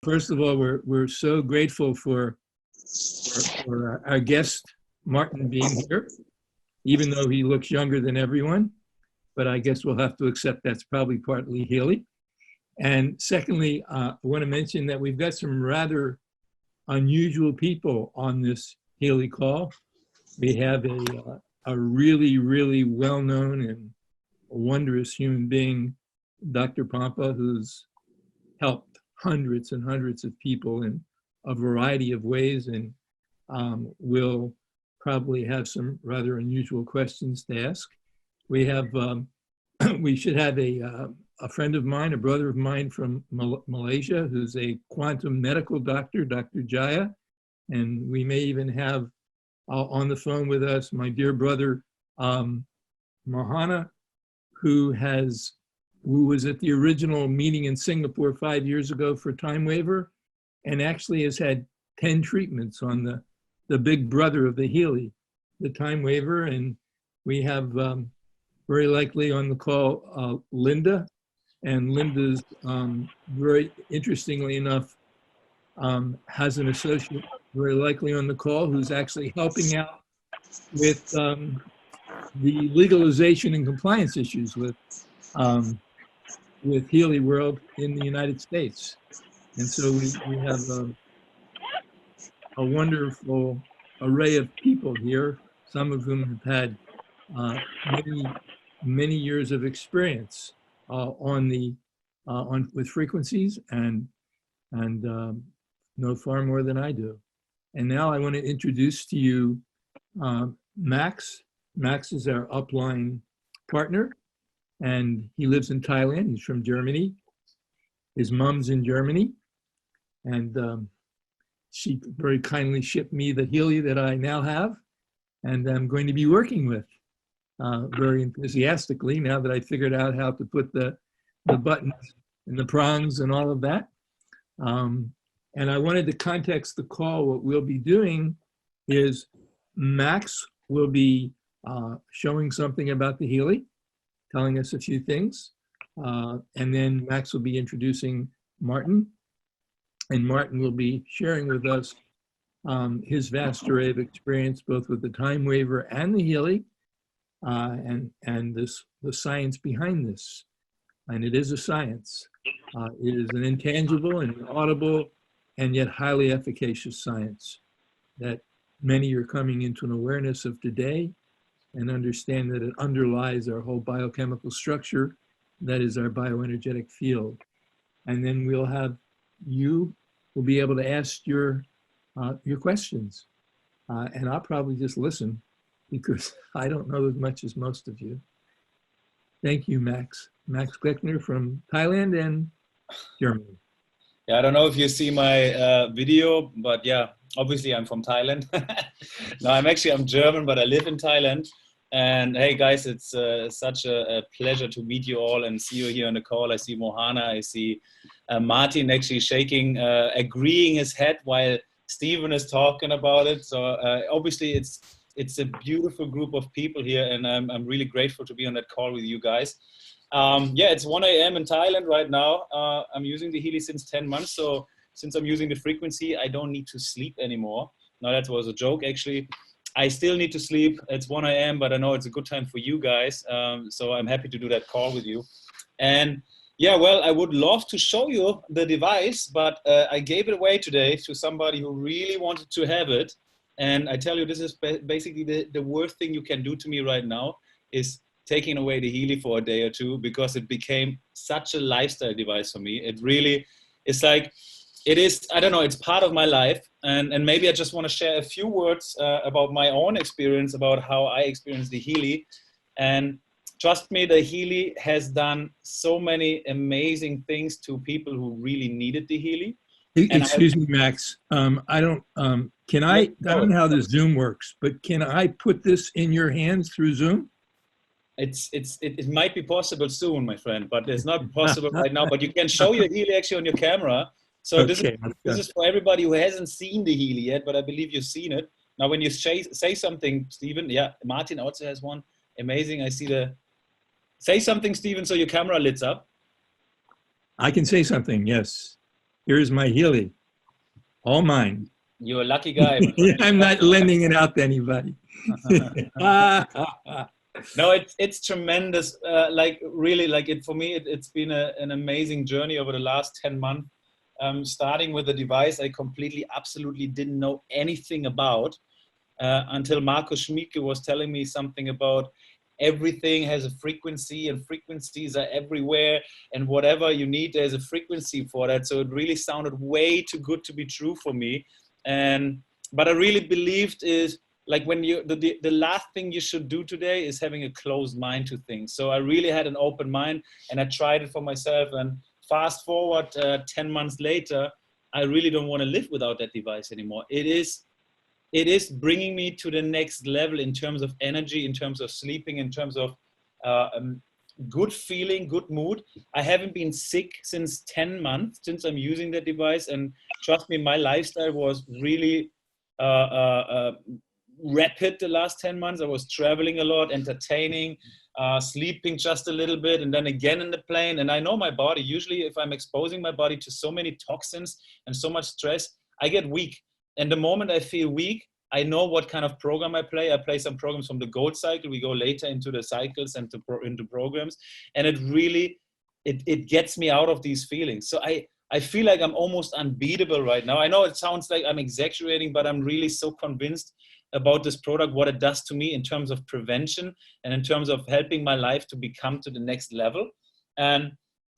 first of all, we're so grateful for our guest, Martin, being here, even though he looks younger than everyone. But I guess we'll have to accept that's probably partly Healy. And secondly, I want to mention that we've got some rather unusual people on this Healy call. We have a really, really well-known and wondrous human being, Dr. Pompa, who's helped hundreds and hundreds of people in a variety of ways, and will probably have some rather unusual questions to ask. We have, we should have a friend of mine, a brother of mine from Malaysia, who's a quantum medical doctor, Dr. Jaya. And we may even have on the phone with us my dear brother, Mohana, who was at the original meeting in Singapore 5 years ago for Timewaver, and actually has had 10 treatments on the big brother of the Healy, the Timewaver. And we have very likely on the call Linda, and Linda's very interestingly enough has an associate very likely on the call who's actually helping out with the legalization and compliance issues with Healy World in the United States. And so we have a wonderful array of people here, some of whom have had many years of experience with frequencies and know far more than I do. And now I want to introduce to you Max. Max is our upline partner, and he lives in Thailand. He's from Germany. His mom's in Germany, and she very kindly shipped me the Healy that I now have, and I'm going to be working with very enthusiastically now that I figured out how to put the buttons and the prongs and all of that. And I wanted to context the call. What we'll be doing is Max will be showing something about the Healy, telling us a few things. And then Max will be introducing Martin. And Martin will be sharing with us his vast array of experience, both with the Timewaver and the Healy, and the science behind this. And it is a science. It is an intangible and inaudible and yet highly efficacious science that many are coming into an awareness of today and understand that it underlies our whole biochemical structure, that is our bioenergetic field. And then we'll have you will be able to ask your questions. And I'll probably just listen because I don't know as much as most of you. Thank you, Max. Max Kleckner from Thailand and Germany. Yeah, I don't know if you see my video, but yeah, obviously I'm from Thailand. No, I'm German, but I live in Thailand. And hey guys, it's such a pleasure to meet you all and see you here on the call. I see Mohana, I see Martin actually shaking, agreeing his head while Stephen is talking about it. So obviously it's a beautiful group of people here, and I'm really grateful to be on that call with you guys. Yeah, it's 1 a.m. in Thailand right now. I'm using the Healy since 10 months. So since I'm using the frequency, I don't need to sleep anymore. No, that was a joke, actually. I still need to sleep. It's 1 a.m., but I know it's a good time for you guys. So I'm happy to do that call with you. And yeah, well, I would love to show you the device, but I gave it away today to somebody who really wanted to have it. And I tell you, this is basically the worst thing you can do to me right now is taking away the Healy for a day or two, because it became such a lifestyle device for me. It really is like, it is, I don't know, it's part of my life. And maybe I just want to share a few words about my own experience, about how I experienced the Healy. And trust me, the Healy has done so many amazing things to people who really needed the Healy. Excuse me, Max. I don't know how this Zoom works, but can I put this in your hands through Zoom? It might be possible soon, my friend, but it's not possible right now. But you can show your Healy actually on your camera. So okay, this is for everybody who hasn't seen the Healy yet, but I believe you've seen it. Now, when you say something, Stephen, yeah, Martin also has one. Amazing. I see say something, Stephen, so your camera lights up. I can say something, yes. Here's my Healy, all mine. You're a lucky guy. My friend. I'm not lending it out to anybody. No, it's tremendous. Like really, like it for me. It's been an amazing journey over the last 10 months. Starting with a device I completely, absolutely didn't know anything about until Marco Schmieke was telling me something about everything has a frequency and frequencies are everywhere, and whatever you need, there's a frequency for that. So it really sounded way too good to be true for me. But I really believed is like when you the last thing you should do today is having a closed mind to things. So I really had an open mind and I tried it for myself. And fast forward 10 months later, I really don't want to live without that device anymore. It is bringing me to the next level in terms of energy, in terms of sleeping, in terms of good feeling, good mood. I haven't been sick since 10 months since I'm using that device. And trust me, my lifestyle was really rapid the last 10 months. I was traveling a lot, entertaining, sleeping just a little bit, and then again in the plane. And I know my body, usually if I'm exposing my body to so many toxins and so much stress, I get weak. And the moment I feel weak, I know what kind of program I play. I play some programs from the gold cycle. We go later into the cycles and into programs. And it really, it gets me out of these feelings. So I feel like I'm almost unbeatable right now. I know it sounds like I'm exaggerating, but I'm really so convinced about this product, what it does to me in terms of prevention and in terms of helping my life to become to the next level. And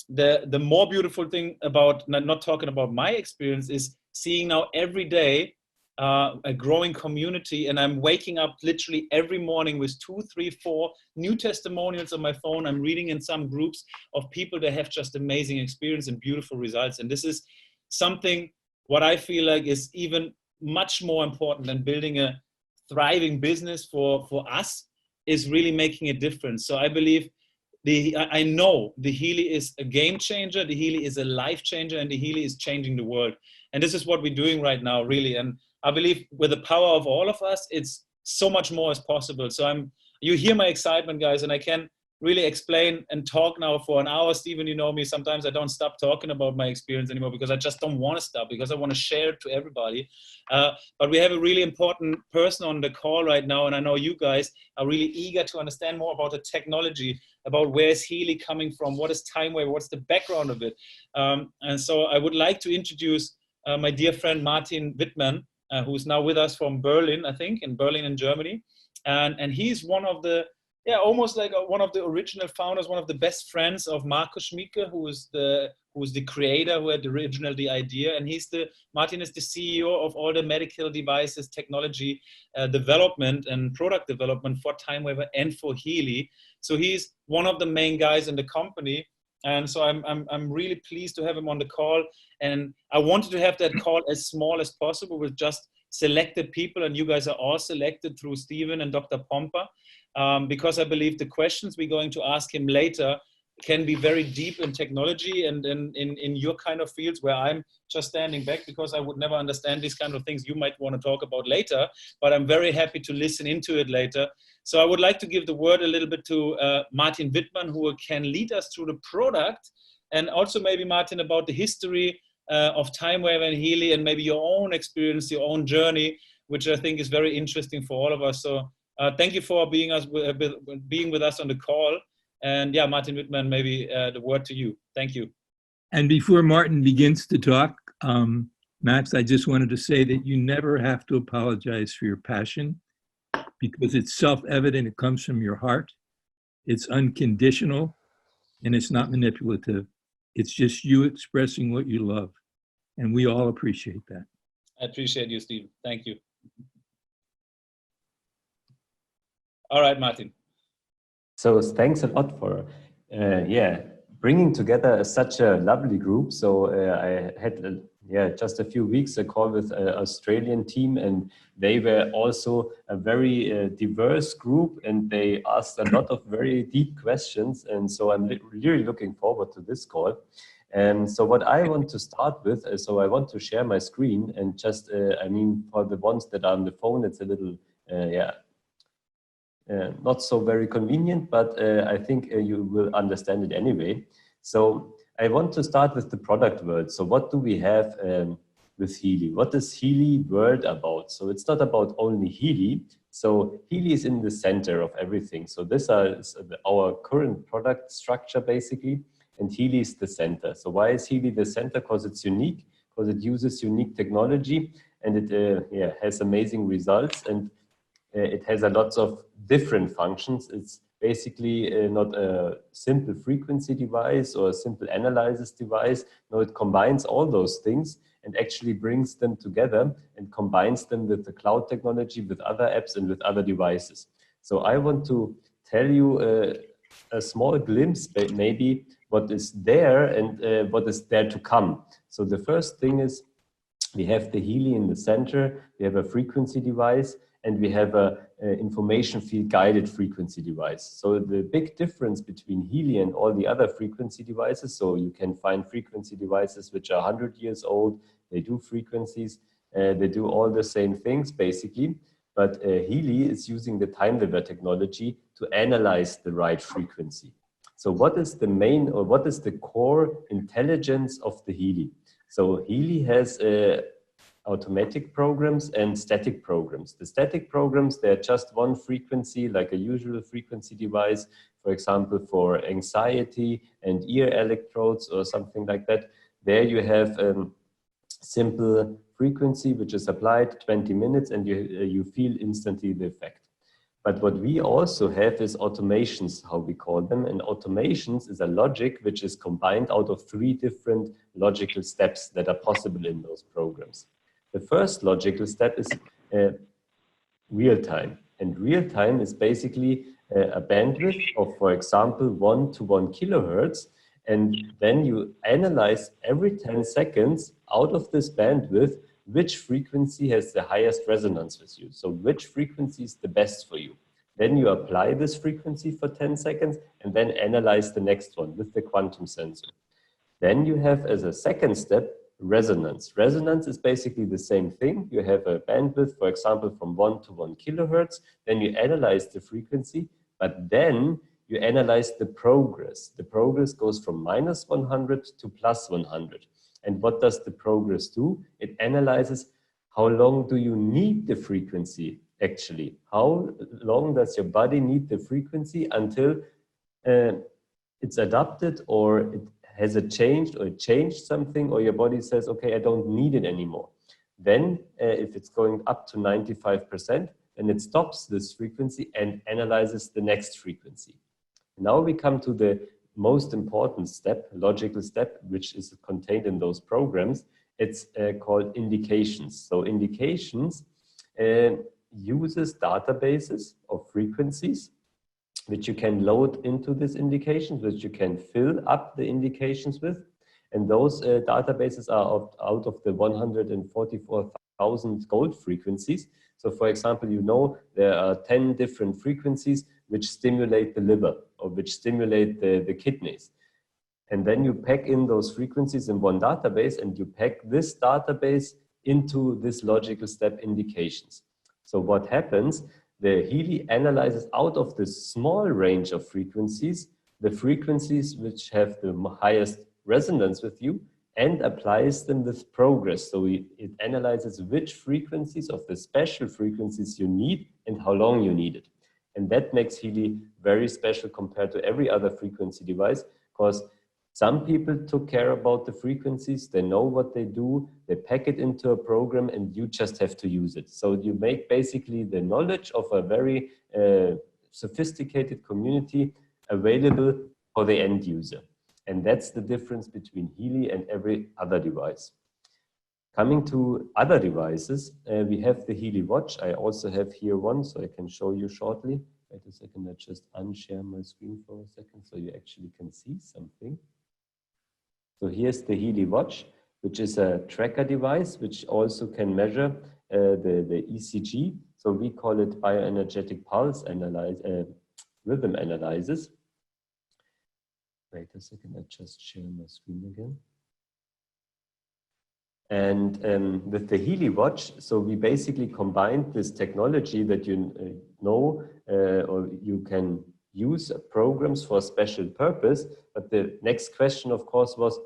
the more beautiful thing about not talking about my experience is seeing now every day a growing community, and I'm waking up literally every morning with 2, 3, 4 new testimonials on my phone. I'm reading in some groups of people that have just amazing experience and beautiful results. And this is something what I feel like is even much more important than building a thriving business for us, is really making a difference. So I believe I know the Healy is a game changer, the Healy is a life changer, and the Healy is changing the world. And this is what we're doing right now, really. And I believe with the power of all of us, it's so much more is possible. So you hear my excitement, guys, and I can really explain and talk now for an hour. Stephen, you know me, sometimes I don't stop talking about my experience anymore because I just don't want to stop, because I want to share it to everybody. But we have a really important person on the call right now, and I know you guys are really eager to understand more about the technology, about where is Healy coming from, what is Timewaver, what's the background of it. And so I would like to introduce my dear friend Martin Wittmann, who is now with us from Berlin, I think, in Berlin in Germany. And he's one of the, almost like one of the original founders, one of the best friends of Marco Schmieke, who is the creator, who had the idea. And Martin is the CEO of all the medical devices, technology development and product development for Timewaver and for Healy. So he's one of the main guys in the company. And so I'm really pleased to have him on the call. And I wanted to have that call as small as possible with just selected people. And you guys are all selected through Stephen and Dr. Pompa, because I believe the questions we're going to ask him later can be very deep in technology and in your kind of fields, where I'm just standing back because I would never understand these kind of things you might want to talk about later, but I'm very happy to listen into it later. So I would like to give the word a little bit to Martin Wittmann, who can lead us through the product, and also maybe Martin about the history of Timewaver and Healy, and maybe your own experience, your own journey, which I think is very interesting for all of us. So thank you for being with us on the call. And yeah, Martin Wittmann, maybe the word to you. Thank you. And before Martin begins to talk, Max, I just wanted to say that you never have to apologize for your passion, because it's self-evident. It comes from your heart. It's unconditional, and it's not manipulative. It's just you expressing what you love. And we all appreciate that. I appreciate you, Steve. Thank you. All right, Martin. So thanks a lot for, bringing together such a lovely group. So I had, just a few weeks a call with an Australian team, and they were also a very diverse group, and they asked a lot of very deep questions. And so I'm really looking forward to this call. And so what I want to start with, so I want to share my screen, and just, for the ones that are on the phone, it's a little, not so very convenient, but I think you will understand it anyway. So I want to start with the product world. So what do we have with Healy? What is Healy world about? So it's not about only Healy. So Healy is in the center of everything. So this is our current product structure basically, and Healy is the center. So why is Healy the center? Because it's unique, because it uses unique technology, and it has amazing results, and it has a lots of different functions. It's basically not a simple frequency device or a simple analysis device. No, it combines all those things and actually brings them together and combines them with the cloud technology, with other apps and with other devices. So I want to tell you a small glimpse, maybe what is there and what is there to come. So the first thing is we have the Healy in the center, we have a frequency device, and we have a information field guided frequency device. So the big difference between Healy and all the other frequency devices, so you can find frequency devices which are 100 years old, they do frequencies, they do all the same things basically, but Healy is using the Timewaver technology to analyze the right frequency. So what is the main, or what is the core intelligence of the Healy? So Healy has automatic programs and static programs. The static programs, they're just one frequency, like a usual frequency device, for example, for anxiety and ear electrodes or something like that. There you have simple frequency, which is applied 20 minutes and you feel instantly the effect. But what we also have is automations, how we call them. And automations is a logic which is combined out of 3 different logical steps that are possible in those programs. The first logical step is real time. And real time is basically a bandwidth of, for example, 1 to 1 kilohertz. And then you analyze every 10 seconds out of this bandwidth, which frequency has the highest resonance with you. So which frequency is the best for you. Then you apply this frequency for 10 seconds and then analyze the next one with the quantum sensor. Then you have as a second step, resonance. Resonance is basically the same thing. You have a bandwidth, for example, from 1 to 1 kilohertz. Then you analyze the frequency, but then you analyze the progress. The progress goes from -100 to +100. And what does the progress do? It analyzes how long do you need the frequency actually? How long does your body need the frequency until it's adapted, or it has it changed, or it changed something, or your body says, okay, I don't need it anymore. Then if it's going up to 95%, then it stops this frequency and analyzes the next frequency. Now we come to the most important step, logical step, which is contained in those programs. It's called indications. So indications uses databases of frequencies, which you can load into these indications, which you can fill up the indications with. And those databases are out of the 144,000 gold frequencies. So for example, you know, there are 10 different frequencies which stimulate the liver or which stimulate the kidneys. And then you pack in those frequencies in one database and you pack this database into this logical step indications. So what happens? The Healy analyzes out of this small range of frequencies, the frequencies which have the highest resonance with you, and applies them with progress. So it analyzes which frequencies of the special frequencies you need and how long you need it. And that makes Healy very special compared to every other frequency device, because some people took care about the frequencies, they know what they do, they pack it into a program and you just have to use it. So you make basically the knowledge of a very sophisticated community available for the end user. And that's the difference between Healy and every other device. Coming to other devices, we have the Healy watch. I also have here one, so I can show you shortly. Wait a second, I just unshare my screen for a second so you actually can see something. So here's the Healy watch, which is a tracker device, which also can measure the ECG. So we call it bioenergetic pulse rhythm analysis. Wait a second, I just share my screen again. And with the Healy watch, so we basically combined this technology that you know or you can use programs for a special purpose. But the next question, of course, was,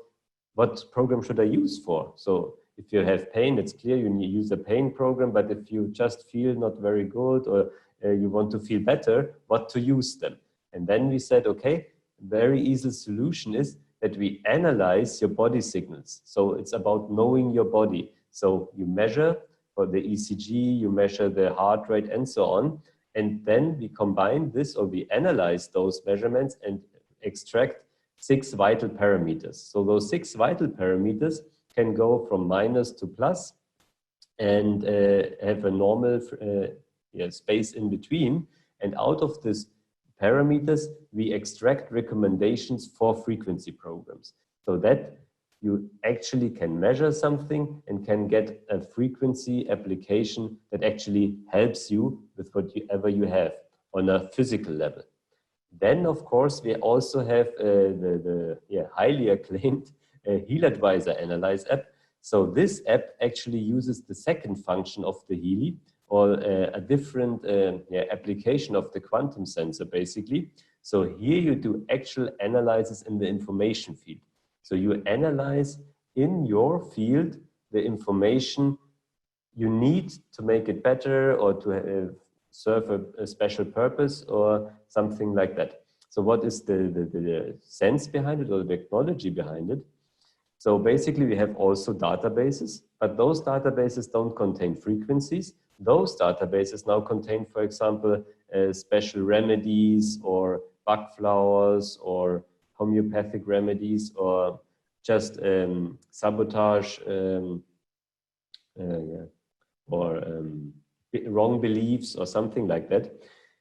what program should I use for? So if you have pain, it's clear you need to use a pain program, but if you just feel not very good or you want to feel better, what to use them? And then we said, okay, very easy solution is that we analyze your body signals. So it's about knowing your body. So you measure for the ECG, you measure the heart rate and so on. And then we combine this, or we analyze those measurements and extract 6 vital parameters. So those 6 vital parameters can go from minus to plus and have a normal space in between. And out of this parameters, we extract recommendations for frequency programs, so that you actually can measure something and can get a frequency application that actually helps you with whatever you have on a physical level. Then, of course, we also have the highly acclaimed Healy Advisor Analyze app. So this app actually uses the second function of the Healy, or a different application of the quantum sensor, basically. So here you do actual analysis in the information field. So you analyze in your field the information you need to make it better, or to serve a special purpose or something like that. So what is the sense behind it, or the technology behind it? So basically we have also databases, but those databases don't contain frequencies. Those databases now contain, for example, special remedies or bug flowers or homeopathic remedies, or just sabotage or wrong beliefs or something like that.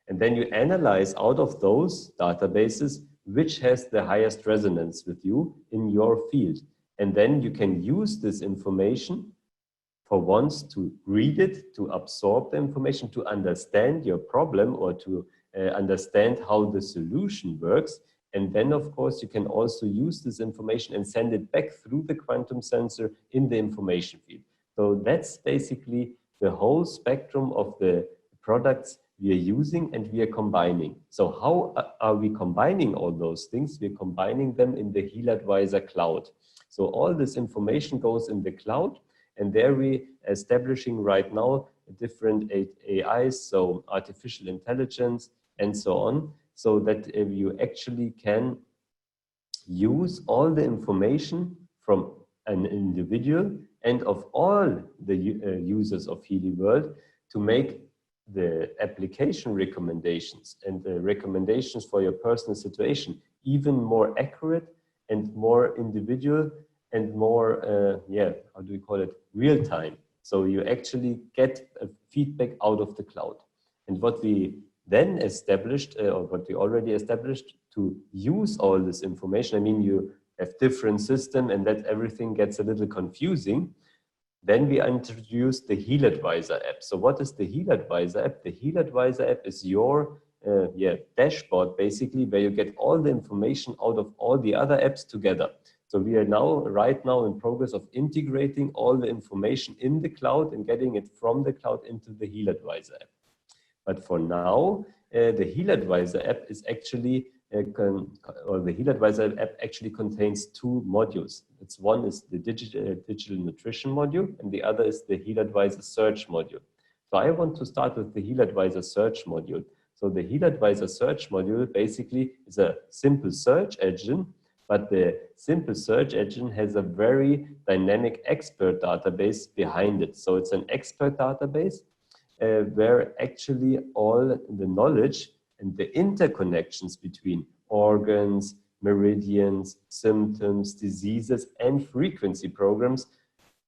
And then you analyze out of those databases which has the highest resonance with you in your field. And then you can use this information for once to read it, to absorb the information, to understand your problem, or to understand how the solution works. And then, of course, you can also use this information and send it back through the quantum sensor in the information field. So that's basically the whole spectrum of the products we are using and we are combining. So how are we combining all those things? We're combining them in the Healy Advisor cloud. So all this information goes in the cloud, and there we are establishing right now different AIs, so artificial intelligence and so on, so that you actually can use all the information from an individual and of all the users of Healy World to make the application recommendations and the recommendations for your personal situation even more accurate and more individual and more, how do we call it, real time. So you actually get a feedback out of the cloud. And what we then established, or what we already established, to use all this information, I mean, you have different system and that everything gets a little confusing. Then we introduced the Healy Advisor app. So what is the Healy Advisor app? The Healy Advisor app is your dashboard, basically, where you get all the information out of all the other apps together. So we are right now in progress of integrating all the information in the cloud and getting it from the cloud into the Healy Advisor app. But for now, the Healy Advisor app is actually, the Healy Advisor app actually contains 2 modules. One is the digital nutrition module, and the other is the Healy Advisor search module. So I want to start with the Healy Advisor search module. So the Healy Advisor search module basically is a simple search engine, but the simple search engine has a very dynamic expert database behind it. So it's an expert database where actually all the knowledge and the interconnections between organs, meridians, symptoms, diseases, and frequency programs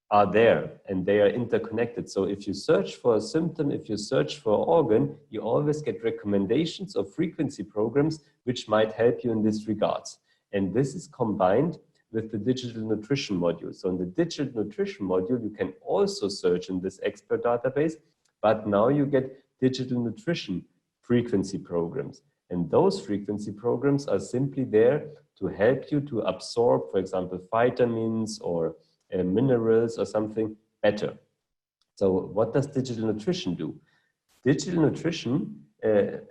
are there, and they are interconnected. So if you search for a symptom, if you search for an organ, you always get recommendations of frequency programs which might help you in this regards. And this is combined with the digital nutrition module. So in the digital nutrition module, you can also search in this expert database, but now you get digital nutrition frequency programs. And those frequency programs are simply there to help you to absorb, for example, vitamins or minerals or something better. So what does digital nutrition do? Digital nutrition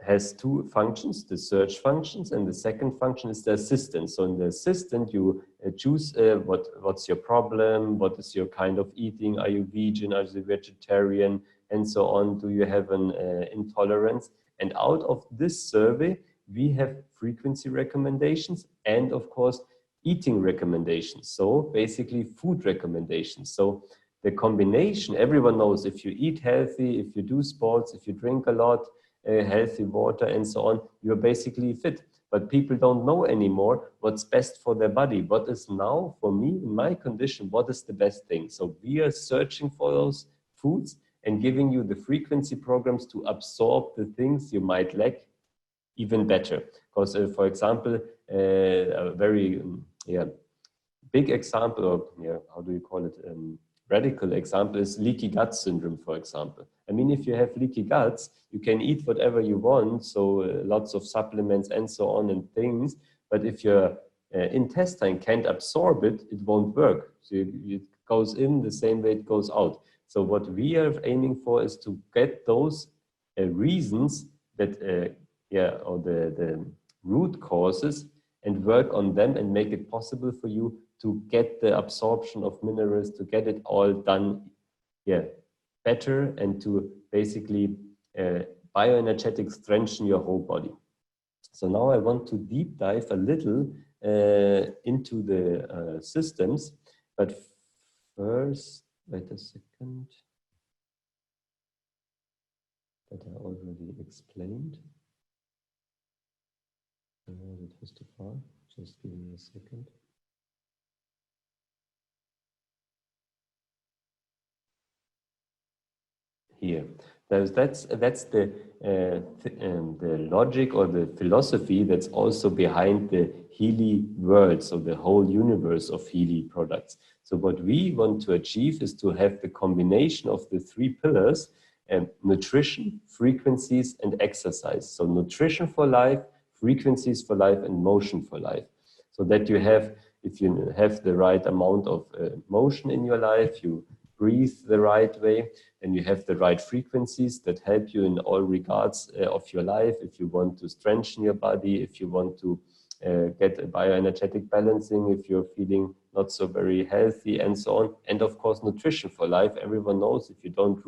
has two functions, the search functions, and the second function is the assistant. So in the assistant, you choose what's your problem, what is your kind of eating, are you vegan, are you vegetarian, and so on, do you have an intolerance? And out of this survey, we have frequency recommendations and of course, eating recommendations. So basically food recommendations. So the combination, everyone knows if you eat healthy, if you do sports, if you drink a lot, healthy water and so on, you're basically fit. But people don't know anymore what's best for their body. What is now for me, in my condition, what is the best thing? So we are searching for those foods and giving you the frequency programs to absorb the things you might lack even better. Because for example, a very big example, or how do you call it, radical example is leaky gut syndrome, for example. I mean, if you have leaky guts, you can eat whatever you want, so lots of supplements and so on and things, but if your intestine can't absorb it, it won't work. So it goes in the same way it goes out. So what we are aiming for is to get those reasons that, or the root causes, and work on them and make it possible for you to get the absorption of minerals, to get it all done better, and to basically bioenergetic strengthen your whole body. So now I want to deep dive a little into the systems, but first, wait a second, that I already explained. That was too far, just give me a second. Here, that's the logic or the philosophy that's also behind the Healy world, so the whole universe of Healy products. So what we want to achieve is to have the combination of the three pillars: nutrition, frequencies, and exercise. So nutrition for life, frequencies for life, and motion for life. So that you have, if you have the right amount of motion in your life, you breathe the right way, and you have the right frequencies that help you in all regards of your life. If you want to strengthen your body, if you want to get a bioenergetic balancing, if you're feeling not so very healthy, and so on. And of course, nutrition for life. Everyone knows if you don't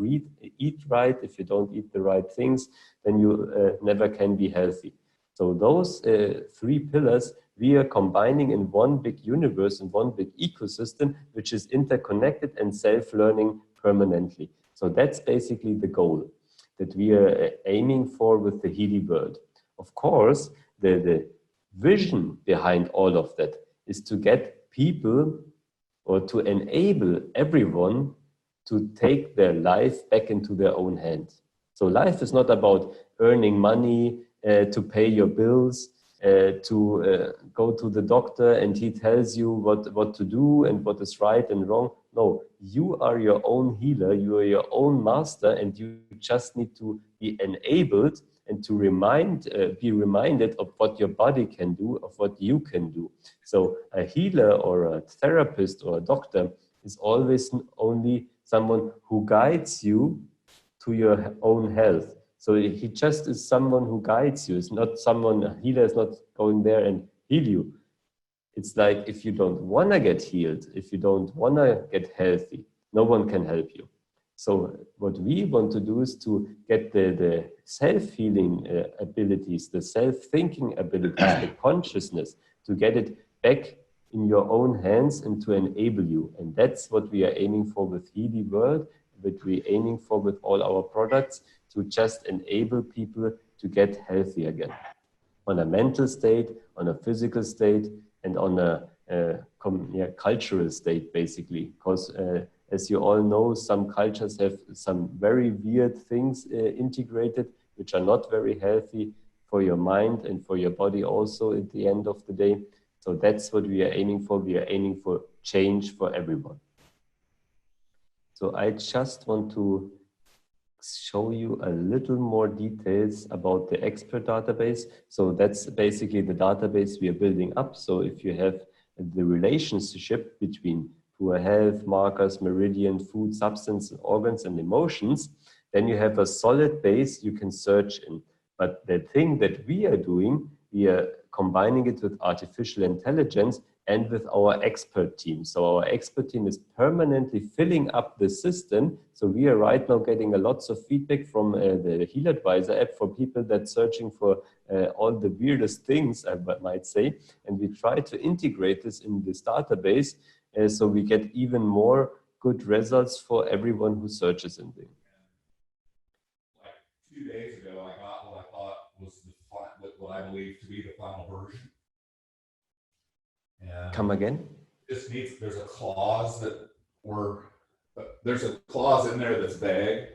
eat right, if you don't eat the right things, then you never can be healthy. So those three pillars we are combining in one big universe, in one big ecosystem, which is interconnected and self-learning permanently. So that's basically the goal that we are aiming for with the Healy world. Of course, the vision behind all of that is to get people, or to enable everyone to take their life back into their own hands. So life is not about earning money, to pay your bills, to go to the doctor and he tells you what to do and what is right and wrong. No, you are your own healer, you are your own master, and you just need to be enabled and to be reminded of what your body can do, of what you can do. So a healer or a therapist or a doctor is always only someone who guides you to your own health. So he just is someone who guides you. It's not someone, a healer is not going there and heal you. It's like, if you don't want to get healed, if you don't want to get healthy, no one can help you. So what we want to do is to get the self-healing abilities, the self-thinking abilities, the consciousness, to get it back in your own hands and to enable you. And that's what we are aiming for with Healy World, what we're aiming for with all our products, to just enable people to get healthy again. On a mental state, on a physical state, and on a cultural state, basically. Because as you all know, some cultures have some very weird things integrated, which are not very healthy for your mind and for your body also at the end of the day. So that's what we are aiming for. We are aiming for change for everyone. So I just want to show you a little more details about the expert database. So that's basically the database we are building up. So if you have the relationship between poor health, markers, meridian, food, substance, organs, and emotions, then you have a solid base you can search in. But the thing that we are doing, we are combining it with artificial intelligence and with our expert team. So our expert team is permanently filling up the system. So we are right now getting a lots of feedback from the Healy Advisor app for people that searching for all the weirdest things, I might say. And we try to integrate this in this database so we get even more good results for everyone who searches in there. Like 2 days ago, I got what I thought was what I believe to be the final version. And Come again? this needs, there's a clause in there that's vague,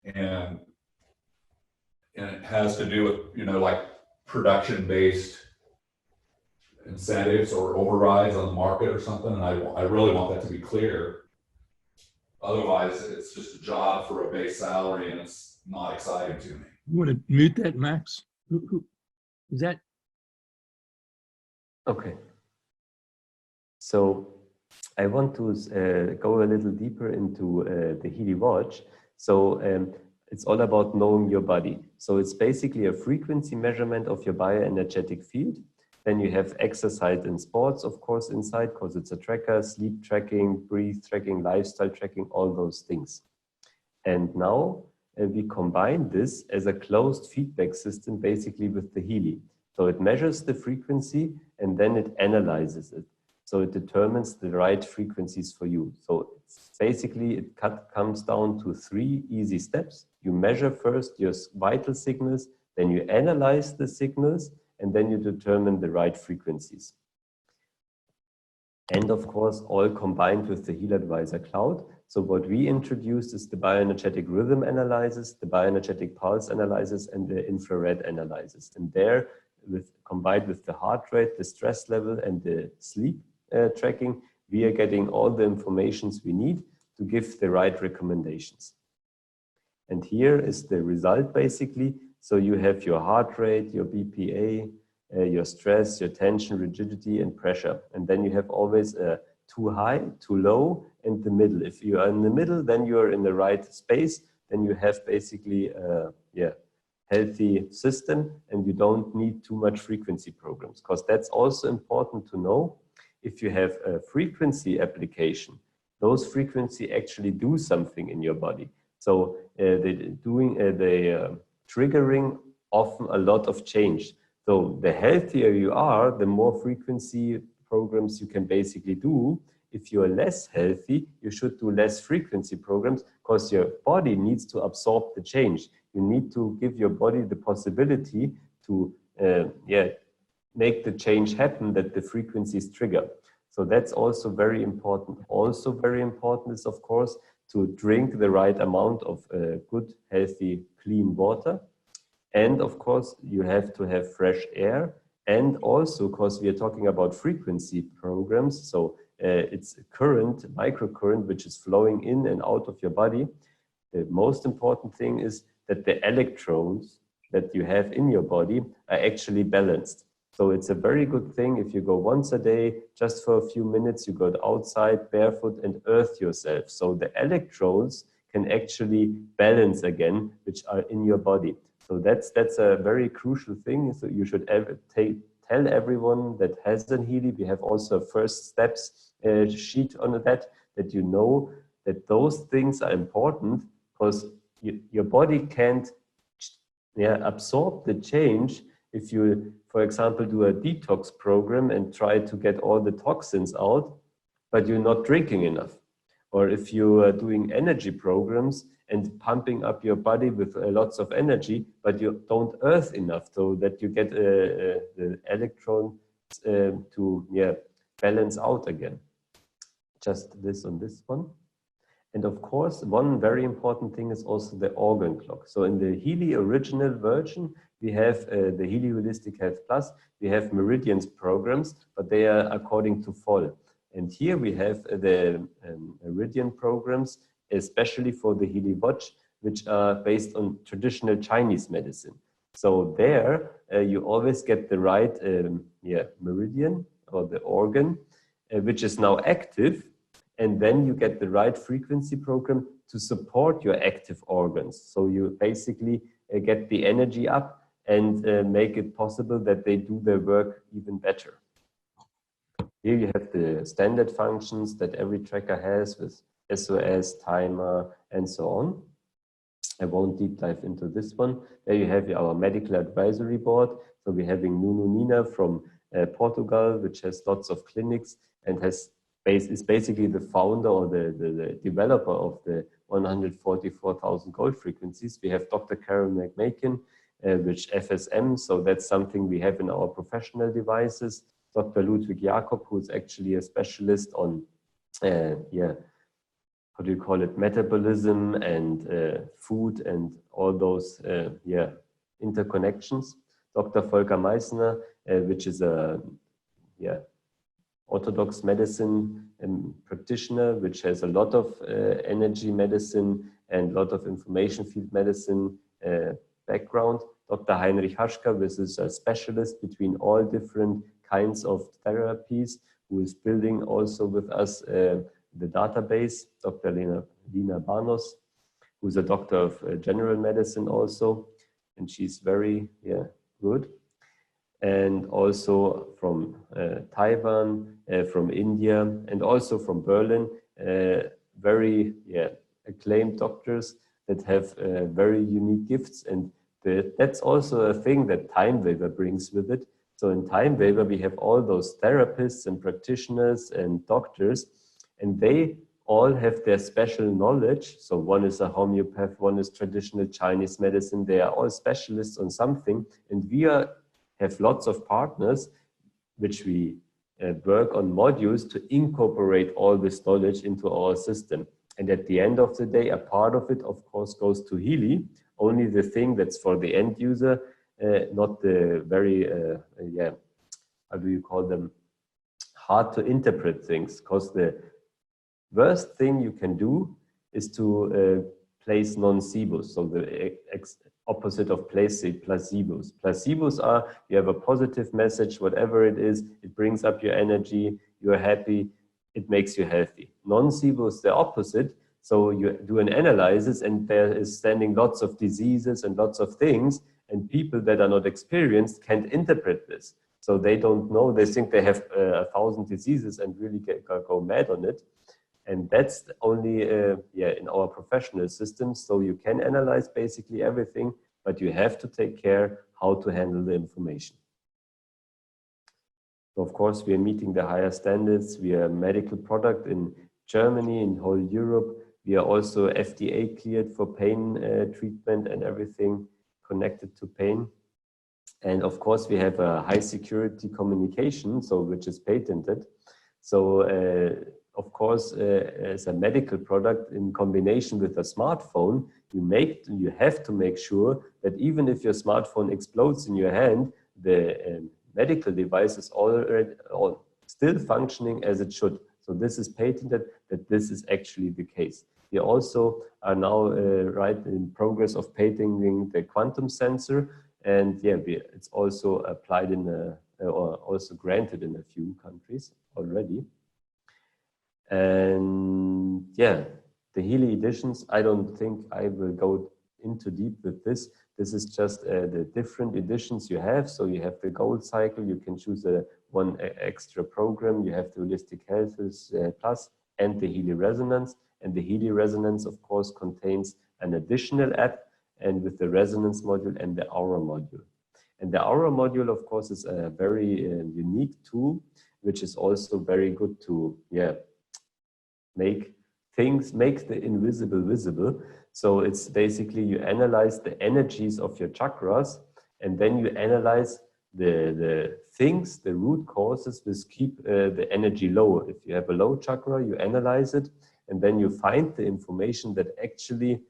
and it has to do with, you know, like production-based incentives or overrides on the market or something, and I really want that to be clear. Otherwise, it's just a job for a base salary, and it's not exciting to me. You want to mute that, Max? Who is that? Okay. So I want to go a little deeper into the Healy watch. So it's all about knowing your body. So it's basically a frequency measurement of your bioenergetic field. Then you have exercise and sports, of course, inside, because it's a tracker, sleep tracking, breathe tracking, lifestyle tracking, all those things. And now we combine this as a closed feedback system, basically with the Healy. So it measures the frequency and then it analyzes it. So it determines the right frequencies for you. So it's basically, it comes down to 3 easy steps. You measure first your vital signals, then you analyze the signals, and then you determine the right frequencies. And of course, all combined with the Healy Advisor Cloud. So what we introduced is the bioenergetic rhythm analysis, the bioenergetic pulse analysis, and the infrared analysis. And there, combined with the heart rate, the stress level, and the sleep tracking, we are getting all the informations we need to give the right recommendations. And here is the result, basically. So you have your heart rate, your BPA, your stress, your tension, rigidity, and pressure. And then you have always too high, too low, and the middle. If you are in the middle, then you are in the right space. Then you have basically healthy system, and you don't need too much frequency programs, because that's also important to know. If you have a frequency application, those frequency actually do something in your body. So they're triggering often a lot of change. So the healthier you are, the more frequency programs you can basically do. If you are less healthy, you should do less frequency programs, because your body needs to absorb the change. You need to give your body the possibility to make the change happen that the frequencies trigger. So that's also very important. Also very important is, of course, to drink the right amount of good, healthy, clean water. And of course, you have to have fresh air. And also, because we are talking about frequency programs, so it's a current, microcurrent, which is flowing in and out of your body. The most important thing is that the electrons that you have in your body are actually balanced. So it's a very good thing if you go once a day, just for a few minutes, you go outside barefoot and earth yourself. So the electrons can actually balance again, which are in your body. So that's a very crucial thing. So you should tell everyone that has a Healy. We have also a first steps sheet on that you know that those things are important, because your body can't absorb the change if you, for example, do a detox program and try to get all the toxins out, but you're not drinking enough. Or if you are doing energy programs and pumping up your body with lots of energy, but you don't earth enough so that you get the electron to balance out again. Just this on this one. And of course, one very important thing is also the organ clock. So in the Healy original version, we have the Healy Holistic Health Plus, we have meridians programs, but they are according to fall. And here we have the meridian programs, especially for the Healy watch, which are based on traditional Chinese medicine. So there you always get the right meridian or the organ, which is now active. And then you get the right frequency program to support your active organs. So you basically get the energy up and make it possible that they do their work even better. Here you have the standard functions that every tracker has with SOS, timer, and so on. I won't deep dive into this one. There you have our medical advisory board. So we're having Nuno Nina from Portugal, which has lots of clinics and is basically the founder or the developer of the 144,000 gold frequencies. We have Dr. Carol McMakin, which FSM, so that's something we have in our professional devices. Dr. Ludwig Jakob, who is actually a specialist on, how do you call it, metabolism and food and all those, interconnections. Dr. Volker Meissner, which is a, orthodox medicine practitioner, which has a lot of energy medicine and a lot of information field medicine background. Dr. Heinrich Haschka, which is a specialist between all different kinds of therapies, who is building also with us the database. Dr. Lina Banos, who's a doctor of general medicine also, and she's very good. And also from Taiwan, from India, and also from Berlin, very acclaimed doctors that have very unique gifts. And that's also a thing that Timewaver brings with it. So in Timewaver, we have all those therapists and practitioners and doctors, and they all have their special knowledge. So one is a homeopath, one is traditional Chinese medicine. They are all specialists on something, and we have lots of partners which we work on modules to incorporate all this knowledge into our system. And at the end of the day, a part of it, of course, goes to Healy, only the thing that's for the end user, not the very, how do you call them, hard to interpret things, because the worst thing you can do is to place nocebos, so the opposite of placebos. Placebos are, you have a positive message, whatever it is, it brings up your energy, you're happy, it makes you healthy. Nocebo is the opposite. So you do an analysis and there is standing lots of diseases and lots of things, and people that are not experienced can't interpret this. So they don't know, they think they have 1,000 diseases and really go mad on it. And that's only in our professional systems. So you can analyze basically everything, but you have to take care how to handle the information. So of course, we are meeting the higher standards. We are a medical product in Germany, in whole Europe. We are also FDA cleared for pain treatment and everything connected to pain. And of course, we have a high security communication, so which is patented. So of course, as a medical product in combination with a smartphone, you have to make sure that even if your smartphone explodes in your hand, the medical device is still functioning as it should. So this is patented that this is actually the case. We also are now in progress of patenting the quantum sensor, and it's also applied or also granted in a few countries already. And the Healy editions, I don't think I will go into deep with this. This is just the different editions you have. So you have the gold cycle, you can choose one extra program. You have the holistic health plus and the Healy resonance. And the Healy resonance, of course, contains an additional app, and with the resonance module and the aura module. And the aura module, of course, is a very unique tool, which is also very good to make the invisible visible. So it's basically you analyze the energies of your chakras, and then you analyze the things, the root causes which keep the energy low. If you have a low chakra, you analyze it, and then you find the information that actually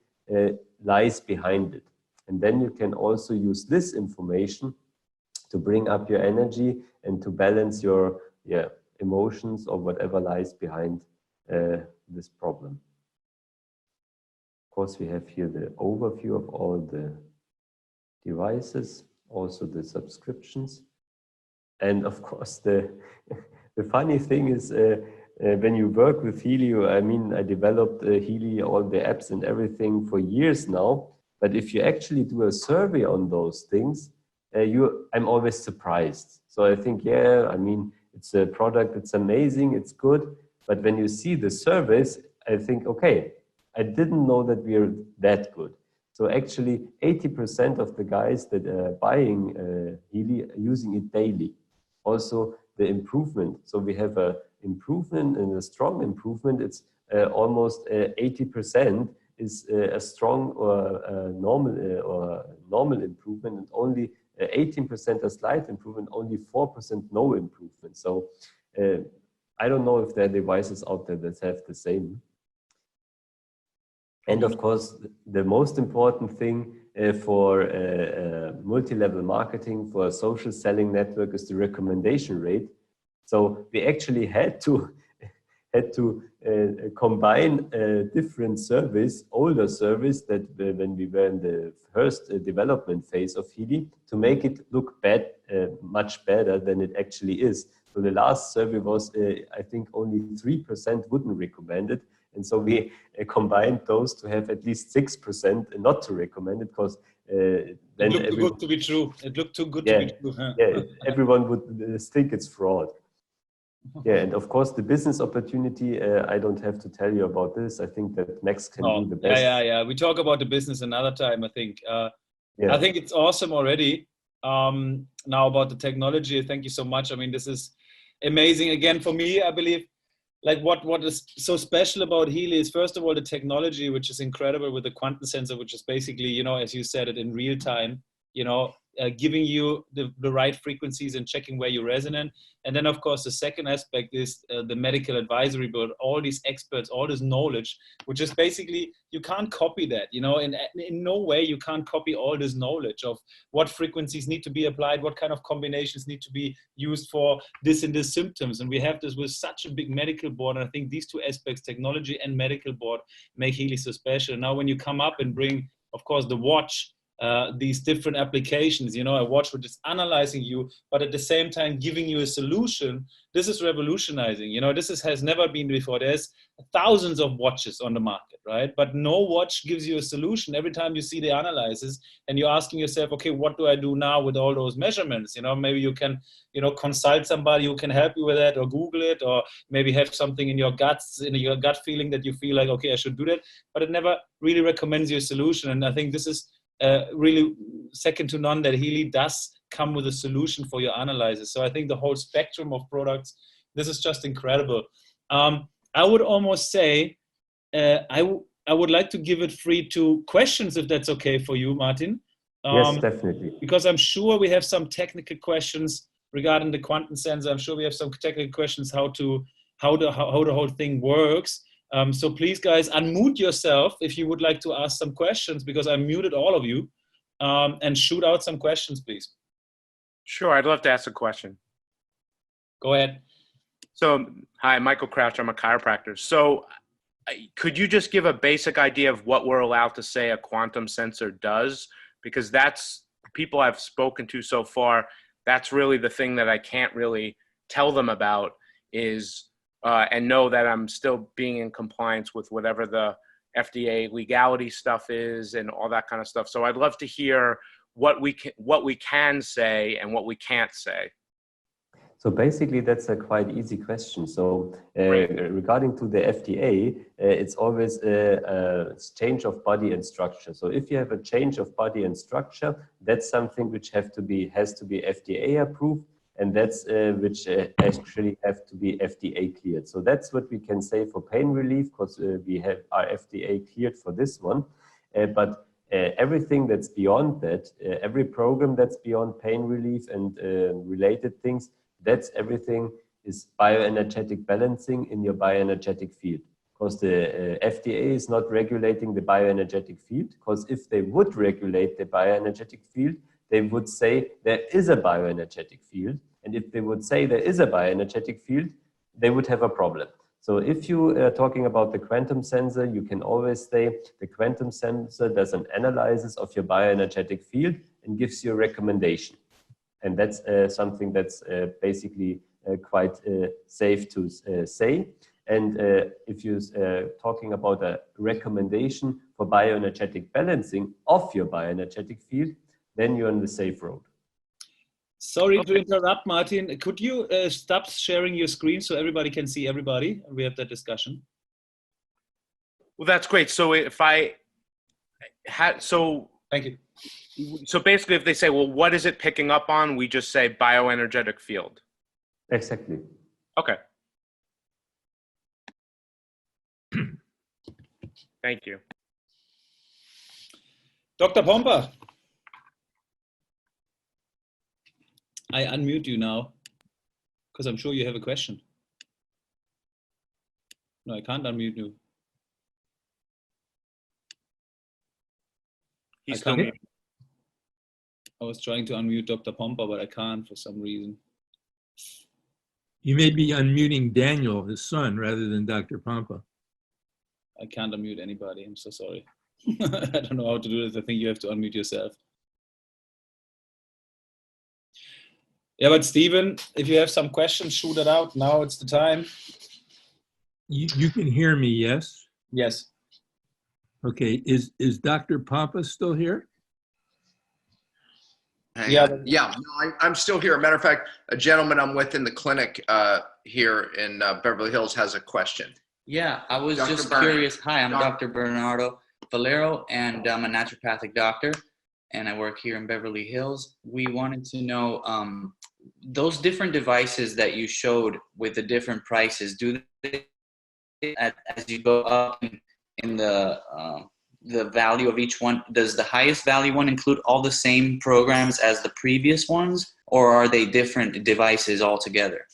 lies behind it. And then you can also use this information to bring up your energy and to balance your emotions or whatever lies behind this problem. Of course, we have here the overview of all the devices, also the subscriptions. And of course, the funny thing is when you work with Healy, I mean, I developed Healy, all the apps and everything for years now, But if you actually do a survey on those things, I'm always surprised. So I think, yeah, I mean, it's a product, it's amazing, it's good. But when you see the surveys, I think, okay, I didn't know that we are that good. So actually 80% of the guys that are buying Healy are using it daily. Also the improvement. So we have a improvement and a strong improvement. It's almost 80% is a strong or normal improvement, and only 18% a slight improvement, only 4% no improvement. So I don't know if there are devices out there that have the same. And of course, the most important thing for multi-level marketing, for a social selling network, is the recommendation rate. So we actually had to combine different surveys, older surveys that when we were in the first development phase of Healy, to make it look much better than it actually is. So the last survey was, I think, only 3% wouldn't recommend it. And so we combined those to have at least 6% not to recommend it, because then it looked too good to be true. It looked too good to be true. Huh? Yeah, everyone would think it's fraud. Yeah, and of course the business opportunity, I don't have to tell you about this. I think that Max can do the best. Yeah. We talk about the business another time, I think. Yeah. I think it's awesome already. Now about the technology, thank you so much. I mean, this is amazing. Again, for me, I believe, like what is so special about Healy is, first of all, the technology, which is incredible with the quantum sensor, which is basically, you know, as you said it, in real time, you know, giving you the right frequencies and checking where you're resonant. And then, of course, the second aspect is the medical advisory board, all these experts, all this knowledge, which is basically, you can't copy that, you know, in no way you can't copy all this knowledge of what frequencies need to be applied, what kind of combinations need to be used for this and this symptoms. And we have this with such a big medical board. And I think these two aspects, technology and medical board, make Healy so special. Now, when you come up and bring, of course, the watch, these different applications, you know, a watch which is analyzing you, but at the same time giving you a solution. This is revolutionizing. You know, has never been before. There's thousands of watches on the market, right? But no watch gives you a solution. Every time you see the analysis and you're asking yourself, okay, what do I do now with all those measurements? You know, maybe you can, you know, consult somebody who can help you with that, or Google it, or maybe have something in your guts, in your gut feeling that you feel like, okay, I should do that, but it never really recommends you a solution. And I think this is really second to none, that Healy does come with a solution for your analysis. So I think the whole spectrum of products, this is just incredible. I would almost say I would like to give it free to questions, if that's okay for you, Martin. Yes, definitely. Because I'm sure we have some technical questions regarding the quantum sensor. I'm sure we have some technical questions how the whole thing works. So please, guys, unmute yourself if you would like to ask some questions, because I muted all of you, and shoot out some questions, please. Sure, I'd love to ask a question. Go ahead. So, hi, Michael Crouch. I'm a chiropractor. So could you just give a basic idea of what we're allowed to say a quantum sensor does? Because that's, people I've spoken to so far, that's really the thing that I can't really tell them about, is and know that I'm still being in compliance with whatever the FDA legality stuff is and all that kind of stuff. So I'd love to hear what we can say and what we can't say. So basically, that's a quite easy question. So regarding to the FDA, it's always a change of body and structure. So if you have a change of body and structure, that's something which has to be FDA approved. And that's which actually have to be FDA cleared. So that's what we can say for pain relief, because we are FDA cleared for this one. But everything that's beyond that, every program that's beyond pain relief and related things, that's everything is bioenergetic balancing in your bioenergetic field. Because the FDA is not regulating the bioenergetic field, because if they would regulate the bioenergetic field, they would say there is a bioenergetic field. And if they would say there is a bioenergetic field, they would have a problem. So if you are talking about the quantum sensor, you can always say the quantum sensor does an analysis of your bioenergetic field and gives you a recommendation. And that's something that's basically quite safe to say. And if you're talking about a recommendation for bioenergetic balancing of your bioenergetic field, then you're on the safe road. Sorry to interrupt, Martin. Could you stop sharing your screen so everybody can see everybody? We have that discussion. Well, that's great. So if I had, so Thank you. So basically, if they say, well, what is it picking up on? We just say bioenergetic field. Exactly. Okay. Thank you. Dr. Pompa, I unmute you now because I'm sure you have a question. No, I can't unmute you. He's I still can't. muted. I was trying to unmute Dr. Pompa, but I can't for some reason. You may be unmuting Daniel, his son, rather than Dr. Pompa. I can't unmute anybody. I'm so sorry. I don't know how to do this. I think you have to unmute yourself. Yeah, but Stephen, if you have some questions, shoot it out. Now it's the time. You can hear me, yes? Yes. Okay, is Dr. Pompa still here? Yeah. No, I'm still here. Matter of fact, a gentleman I'm with in the clinic here in Beverly Hills has a question. Yeah, I was Dr. just Bernard. curious. Hi, I'm Doc- Dr. Bernardo Valero, and I'm a naturopathic doctor, and I work here in Beverly Hills. We wanted to know those different devices that you showed with the different prices, do they, as you go up in the value of each one, does the highest value one include all the same programs as the previous ones, or are they different devices altogether?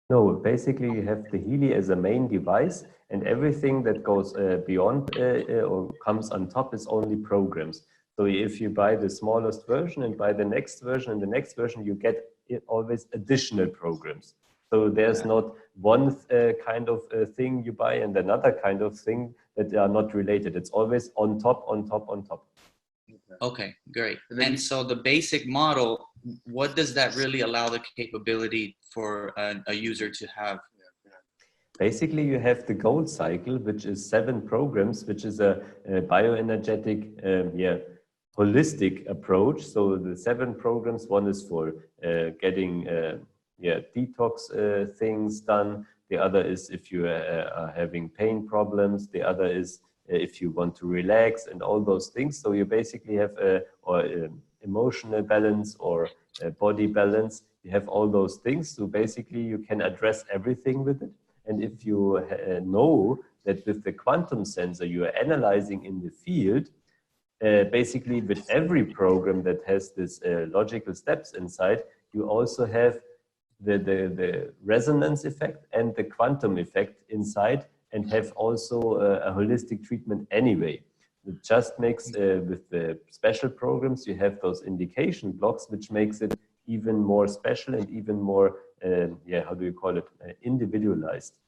No, basically you have the Healy as a main device, and everything that goes beyond or comes on top is only programs. So if you buy the smallest version and buy the next version and the next version, you get always additional programs. So there's not one kind of thing you buy and another kind of thing that are not related. It's always on top, on top, on top. Okay, great. And so the basic model, what does that really allow the capability for a user to have? Basically, you have the gold cycle, which is 7 programs, which is a bioenergetic, holistic approach. So the 7 programs, one is for getting detox things done. The other is if you are having pain problems. The other is if you want to relax and all those things. So you basically have emotional balance or body balance. You have all those things. So basically you can address everything with it. And if you know that with the quantum sensor you are analyzing in the field, basically with every program that has this logical steps inside, you also have the resonance effect and the quantum effect inside, and have also a holistic treatment anyway. It just makes, with the special programs, you have those indication blocks, which makes it even more special and even more, individualized.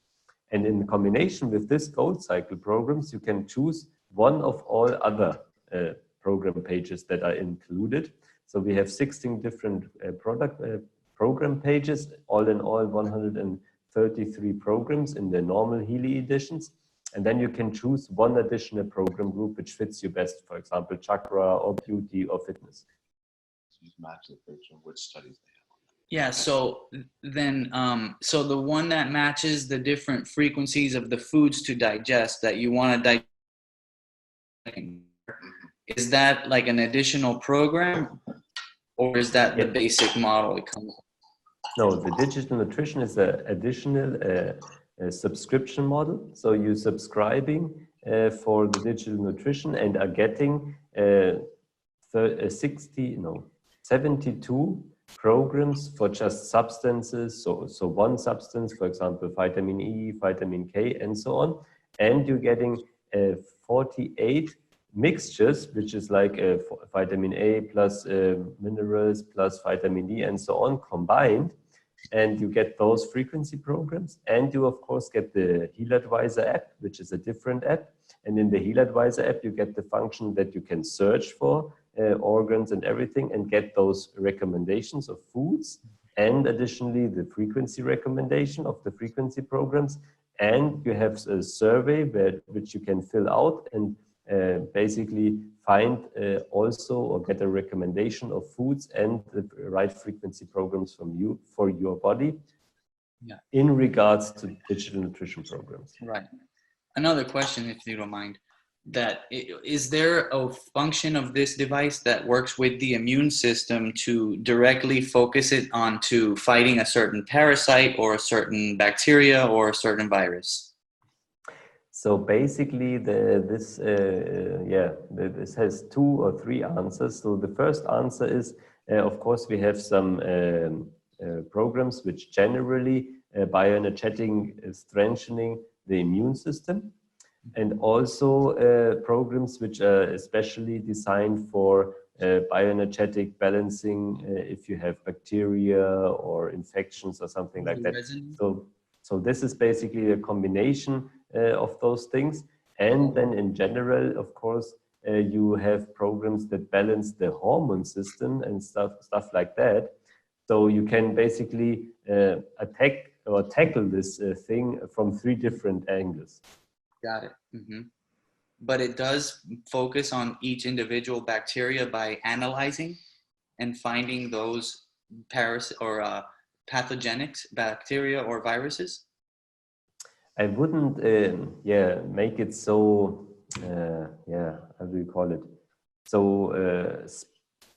And in combination with this gold cycle programs, you can choose one of all other program pages that are included. So we have 16 different program pages, all in all 133 programs in the normal Healy editions. And then you can choose one additional program group which fits you best, for example, chakra or beauty or fitness. So you match the picture of which studies they have. Yeah, so then, so the one that matches the different frequencies of the foods to digest that you want to digest, is that like an additional program, or is that the basic model it comes with? No, the digital nutrition is an additional subscription model. So you're subscribing for the digital nutrition and are getting 72 programs for just substances. So one substance, for example, vitamin E, vitamin K, and so on. And you're getting 48 mixtures, which is like vitamin A plus minerals plus vitamin D and so on combined. And you get those frequency programs. And you, of course, get the Heal Advisor app, which is a different app. And in the Heal Advisor app, you get the function that you can search for organs and everything and get those recommendations of foods and additionally the frequency recommendation of the frequency programs. And you have a survey which you can fill out and basically find also or get a recommendation of foods and the right frequency programs from you for your body in regards to digital nutrition programs. Right. Another question, if you don't mind, is there a function of this device that works with the immune system to directly focus it onto fighting a certain parasite or a certain bacteria or a certain virus? So basically, this has 2 or 3 answers. So the first answer is, of course, we have some programs which generally bioenergetic strengthening the immune system, and also programs which are especially designed for bioenergetic balancing if you have bacteria or infections or something like that. So this is basically a combination of those things. And then in general, of course, you have programs that balance the hormone system and stuff like that. So you can basically attack or tackle this thing from 3 different angles. Got it. Mm-hmm. But it does focus on each individual bacteria by analyzing and finding those pathogenic bacteria or viruses? I wouldn't, make it so, how do you call it? So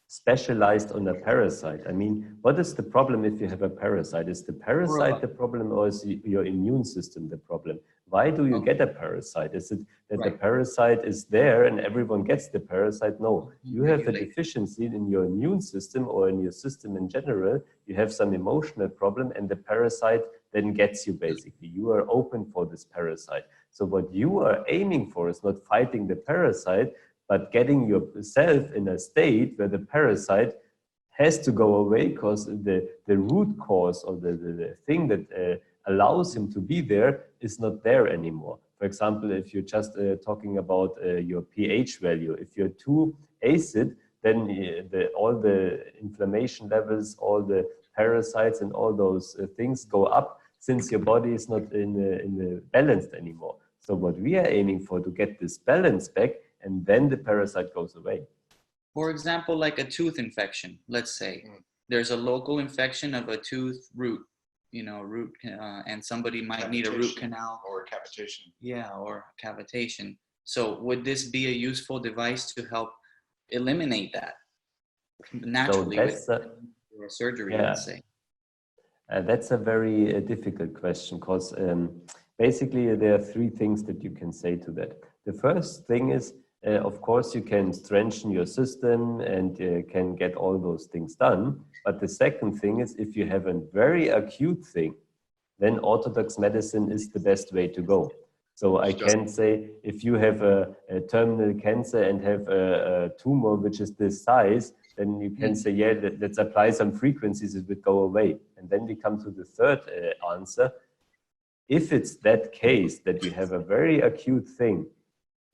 specialized on a parasite. I mean, what is the problem if you have a parasite? Is the parasite the problem, or is your immune system the problem? Why do you get a parasite? Is it that the parasite is there and everyone gets the parasite? No, you have a deficiency in your immune system or in your system in general. You have some emotional problem and the parasite then gets you basically. You are open for this parasite. So what you are aiming for is not fighting the parasite, but getting yourself in a state where the parasite has to go away because the root cause or the thing that allows him to be there is not there anymore. For example, if you're just talking about your pH value, if you're too acid, then all the inflammation levels, all the parasites and all those things go up since your body is not in the balanced anymore. So what we are aiming for to get this balance back, and then the parasite goes away. For example, like a tooth infection, let's say there's a local infection of a tooth root, and somebody might need a root canal or cavitation. Yeah, or cavitation. So would this be a useful device to help eliminate that naturally with surgery, let's say? That's a very difficult question because basically there are 3 things that you can say to that. The first thing is, of course, you can strengthen your system and can get all those things done. But the second thing is, if you have a very acute thing, then orthodox medicine is the best way to go. So I can say, if you have a terminal cancer and have a tumor which is this size, then you can say, yeah, let's apply some frequencies, it would go away. And then we come to the third answer. If it's that case that you have a very acute thing,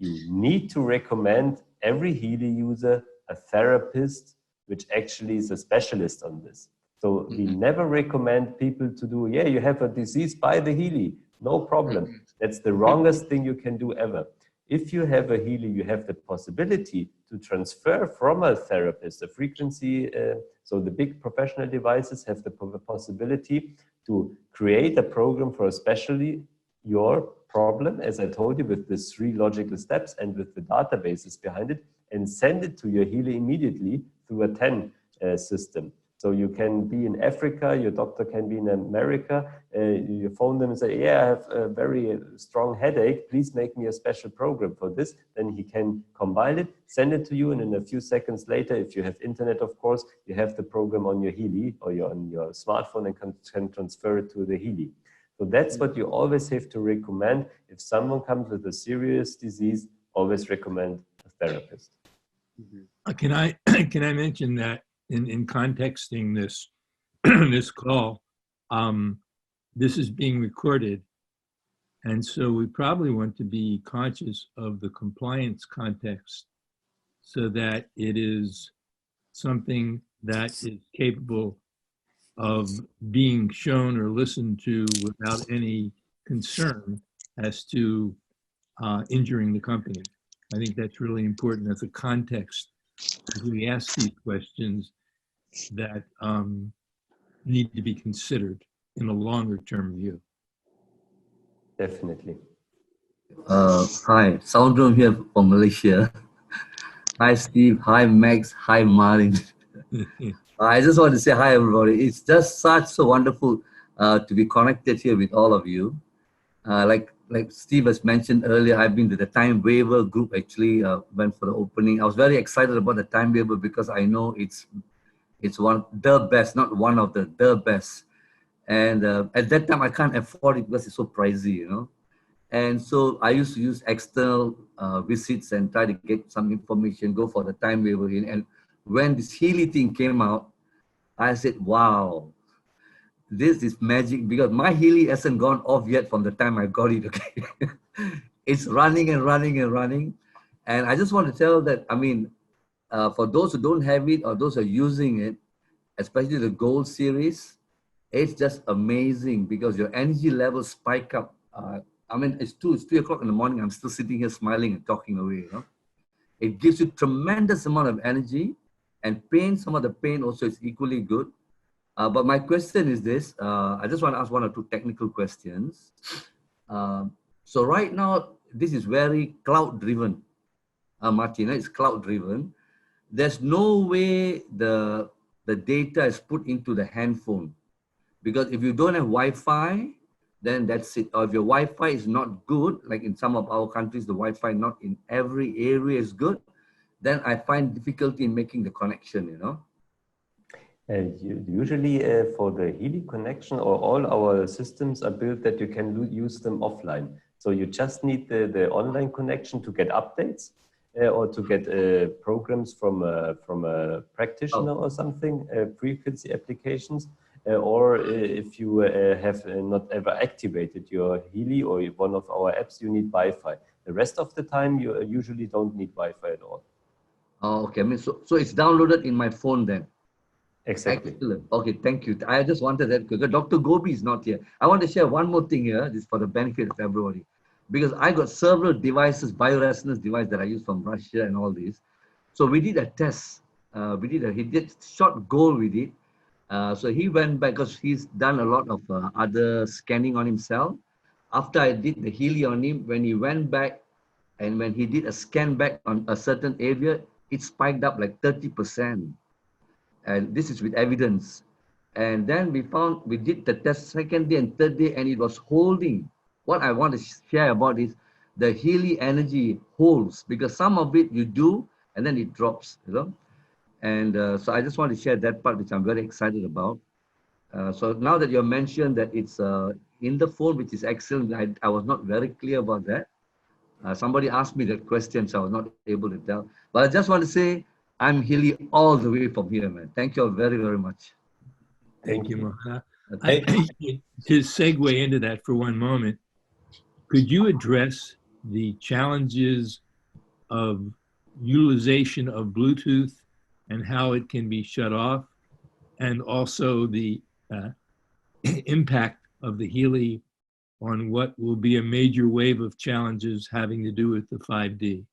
you need to recommend every Healy user a therapist which actually is a specialist on this. So we never recommend people to do, you have a disease by the Healy, no problem. That's the wrongest thing you can do ever. If you have a Healy, you have the possibility to transfer from a therapist, a frequency, so the big professional devices have the possibility to create a program for especially your problem, as I told you, with the 3 logical steps and with the databases behind it, and send it to your Healy immediately through a 10 system. So you can be in Africa, your doctor can be in America, you phone them and say, I have a very strong headache, please make me a special program for this. Then he can compile it, send it to you, and in a few seconds later, if you have internet, of course, you have the program on your Healy or on your smartphone and can transfer it to the Healy. So that's what you always have to recommend. If someone comes with a serious disease, always recommend a therapist. Can I mention that in contexting this this call, this is being recorded, and so we probably want to be conscious of the compliance context so that it is something that is capable of being shown or listened to without any concern as to injuring the company. I think that's really important as a context as we ask these questions that need to be considered in a longer term view. Definitely. Hi, Soundroom here from Malaysia. Hi, Steve. Hi, Max. Hi, Martin. I just want to say hi, everybody. It's just so wonderful to be connected here with all of you. Like Steve has mentioned earlier, I've been to the Timewaver group, actually, went for the opening. I was very excited about the Timewaver because I know it's one the best, not one of the best. And at that time, I can't afford it because it's so pricey, you know. And so I used to use external visits and try to get some information, go for the Timewaver in. And when this Healy thing came out, I said, wow, this is magic, because my Healy hasn't gone off yet from the time I got it, okay? It's running and running and running. And I just want to tell that, I mean, for those who don't have it or those who are using it, especially the Gold series, it's just amazing because your energy levels spike up. I mean, it's 3 o'clock in the morning. I'm still sitting here smiling and talking away, you know. It gives you tremendous amount of energy, and pain, some of the pain also is equally good. But my question is this, I just want to ask 1 or 2 technical questions. So right now, this is very cloud driven, Martina, it's cloud driven. There's no way the data is put into the handphone, because if you don't have Wi-Fi, then that's it. Or if your Wi-Fi is not good, like in some of our countries, the Wi-Fi not in every area is good, then I find difficulty in making the connection, you know. Usually for the Healy connection, or all our systems are built that you can use them offline. So you just need the online connection to get updates or to get programs from a practitioner or something, frequency applications. Or if you have not ever activated your Healy or one of our apps, you need Wi-Fi. The rest of the time, you usually don't need Wi-Fi at all. Oh, okay. I mean, so it's downloaded in my phone then. Exactly. Excellent. Okay, thank you. I just wanted that because Dr. Gobi is not here. I want to share one more thing here. This is for the benefit of everybody, because I got several devices, bioresonance device that I use from Russia and all this. So we did a test. He did shot goal with it. So he went back because he's done a lot of other scanning on himself. After I did the Healy on him, when he went back and when he did a scan back on a certain area, it spiked up like 30%. And this is with evidence. And then we did the test 2nd day and 3rd day, and it was holding. What I want to share about is the Healy energy holds, because some of it you do and then it drops, you know. And so I just want to share that part, which I'm very excited about. So now that you mentioned that it's in the phone, which is excellent, I was not very clear about that. Somebody asked me that question, so I was not able to tell. But I just want to say, I'm Healy all the way from here, man. Thank you all very, very much. Thank you, Mohana. To segue into that for one moment, could you address the challenges of utilization of Bluetooth and how it can be shut off, and also the impact of the Healy on what will be a major wave of challenges having to do with the 5D,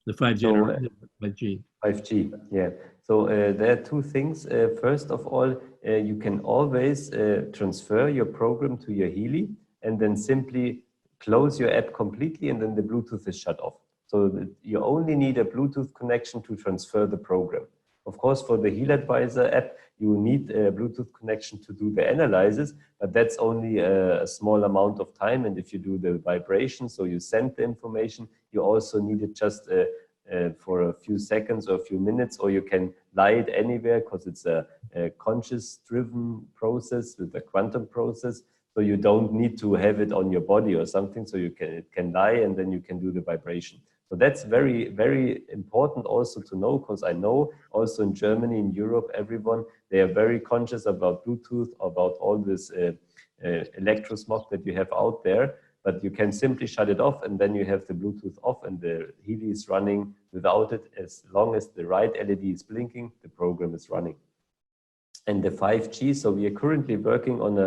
the 5G. 5G, yeah. So there are 2 things. First of all, you can always transfer your program to your Healy and then simply close your app completely, and then the Bluetooth is shut off. So you only need a Bluetooth connection to transfer the program. Of course, for the Heal Advisor app, you need a Bluetooth connection to do the analysis, but that's only a small amount of time. And if you do the vibration, so you send the information, you also need it just for a few seconds or a few minutes, or you can lie it anywhere because it's a conscious-driven process with a quantum process. So you don't need to have it on your body or something. So it can lie, and then you can do the vibration. So that's very, very important also to know, because I know also in Germany, in Europe, everyone, they are very conscious about Bluetooth, about all this electrosmog that you have out there, but you can simply shut it off, and then you have the Bluetooth off and the Healy is running without it. As long as the right LED is blinking, the program is running. and the 5G. So we are currently working on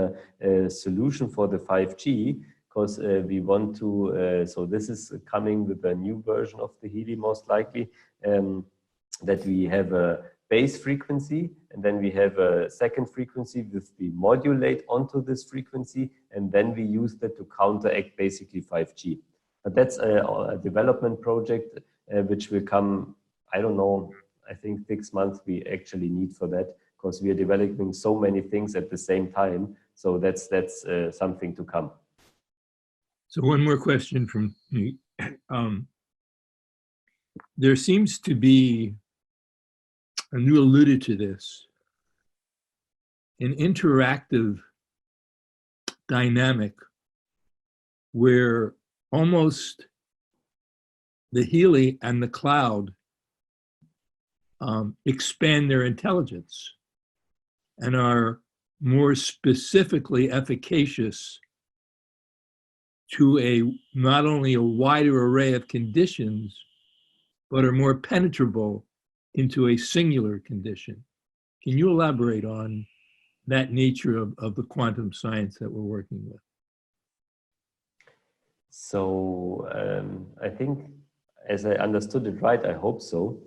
a solution for the 5G, because we want to, so this is coming with a new version of the Healy most likely, that we have a base frequency, and then we have a second frequency which we modulate onto this frequency, and then we use that to counteract basically 5G. But that's a development project which will come, I don't know, I think 6 months we actually need for that, because we are developing so many things at the same time. So that's something to come. So one more question from me. There seems to be, and you alluded to this, an interactive dynamic where almost the Healy and the cloud expand their intelligence and are more specifically efficacious to not only a wider array of conditions, but are more penetrable into a singular condition. Can you elaborate on that nature of the quantum science that we're working with? So I think, as I understood it right, I hope so.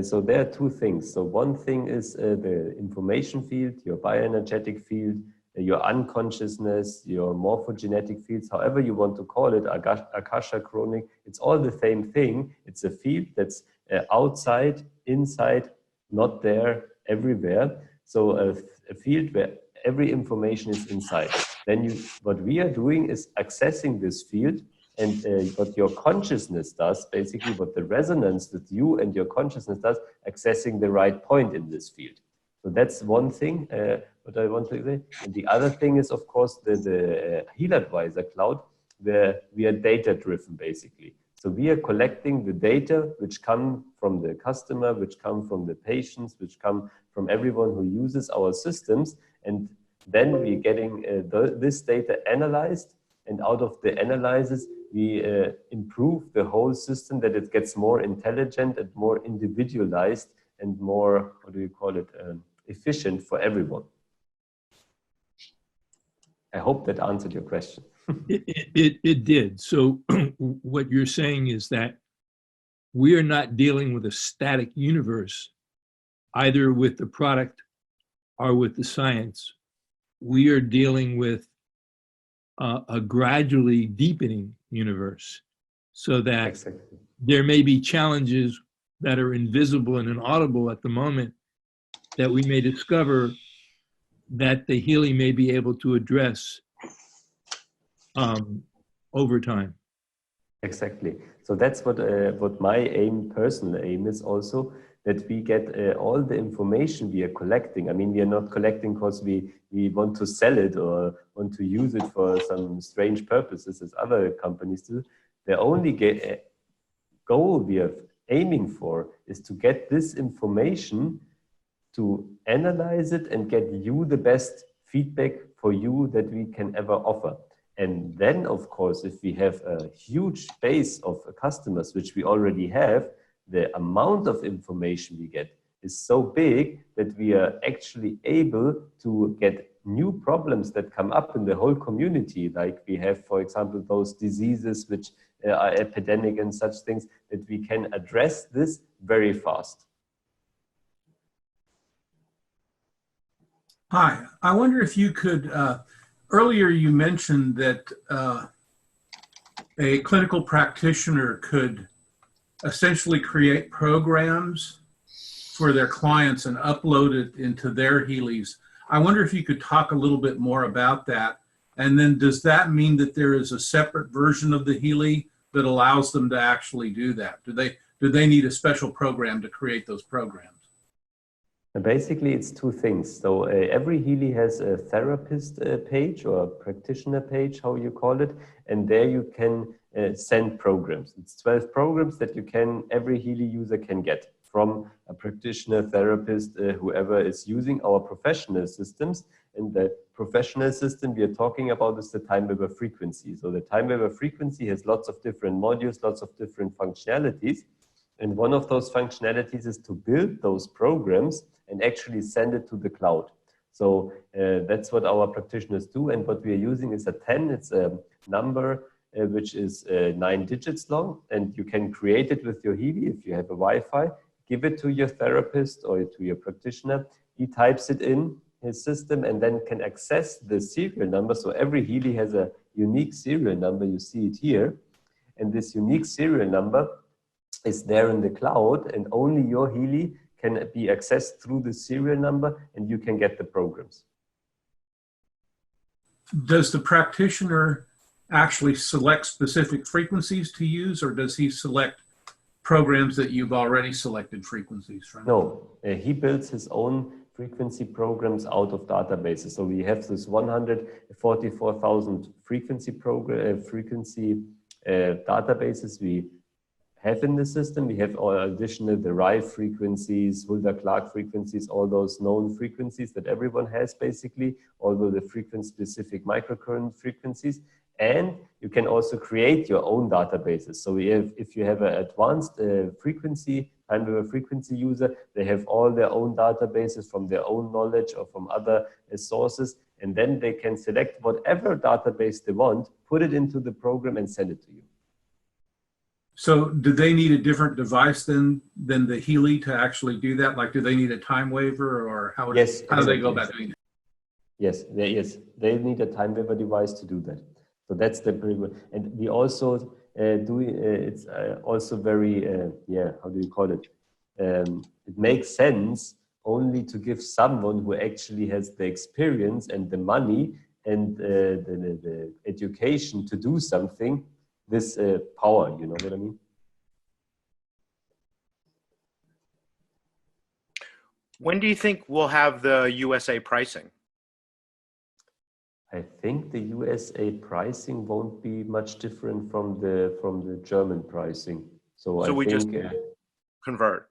So there are two things. So one thing is the information field, your bioenergetic field, your unconsciousness, your morphogenetic fields, however you want to call it, Akasha, Chronic, it's all the same thing. It's a field that's outside, inside, not there, everywhere. So a field where every information is inside. Then what we are doing is accessing this field, and what your consciousness does, basically what the resonance with you and your consciousness does, accessing the right point in this field. So that's one thing, what I want to say. And the other thing is, of course, the Heal Advisor cloud, where we are data-driven, basically. So we are collecting the data which come from the customer, which come from the patients, which come from everyone who uses our systems. And then we're getting this data analyzed. And out of the analysis, we improve the whole system, that it gets more intelligent and more individualized and more, what do you call it, efficient for everyone. I hope that answered your question. It did. So what you're saying is that we are not dealing with a static universe, either with the product or with the science. We are dealing with a gradually deepening universe, so that Exactly. there may be challenges that are invisible and inaudible at the moment that we may discover that the Healy may be able to address over time. Exactly. So that's what my personal aim is also, that we get all the information we are collecting. I mean, we are not collecting because we want to sell it or want to use it for some strange purposes as other companies do. The only goal we are aiming for is to get this information, to analyze it and get you the best feedback for you that we can ever offer. And then, of course, if we have a huge base of customers, which we already have, the amount of information we get is so big that we are actually able to get new problems that come up in the whole community. Like we have, for example, those diseases which are epidemic and such things, that we can address this very fast. Hi, I wonder if you could, earlier you mentioned that a clinical practitioner could essentially create programs for their clients and upload it into their Healys. I wonder if you could talk a little bit more about that. And then does that mean that there is a separate version of the Healy that allows them to actually do that? Do they need a special program to create those programs? Basically, it's two things. So every Healy has a therapist page or a practitioner page, how you call it, and there you can send programs. It's 12 programs that every Healy user can get from a practitioner, therapist, whoever is using our professional systems. And the professional system we are talking about is the Timewaver frequency. So the Timewaver frequency has lots of different modules, lots of different functionalities. And one of those functionalities is to build those programs and actually send it to the cloud. So that's what our practitioners do. And what we are using is a 10. It's a number which is 9 digits long, and you can create it with your Healy if you have a Wi-Fi. Give it to your therapist or to your practitioner. He types it in his system and then can access the serial number. So every Healy has a unique serial number. You see it here. And this unique serial number is there in the cloud, and only your Healy can be accessed through the serial number, and you can get the programs. Does the practitioner actually select specific frequencies to use, or does he select programs that you've already selected frequencies from? No, he builds his own frequency programs out of databases. So we have this 144,000 frequency databases we have in the system. We have all additional derived frequencies, Hulda-Clark frequencies, all those known frequencies that everyone has basically, although the frequency-specific microcurrent frequencies. And you can also create your own databases. So if you have an advanced Timewaver frequency user, they have all their own databases from their own knowledge or from other sources. And then they can select whatever database they want, put it into the program and send it to you. So do they need a different device than the Healy to actually do that? Like, do they need a Timewaver, or how do they go about doing it? Yes, they need a Timewaver device to do that. So that's the pretty good. And we also it's also very, how do you call it? It makes sense only to give someone who actually has the experience and the money and the education to do something, this power, you know what I mean? When do you think we'll have the USA pricing? I think the USA pricing won't be much different from the German pricing. So I we think, just convert.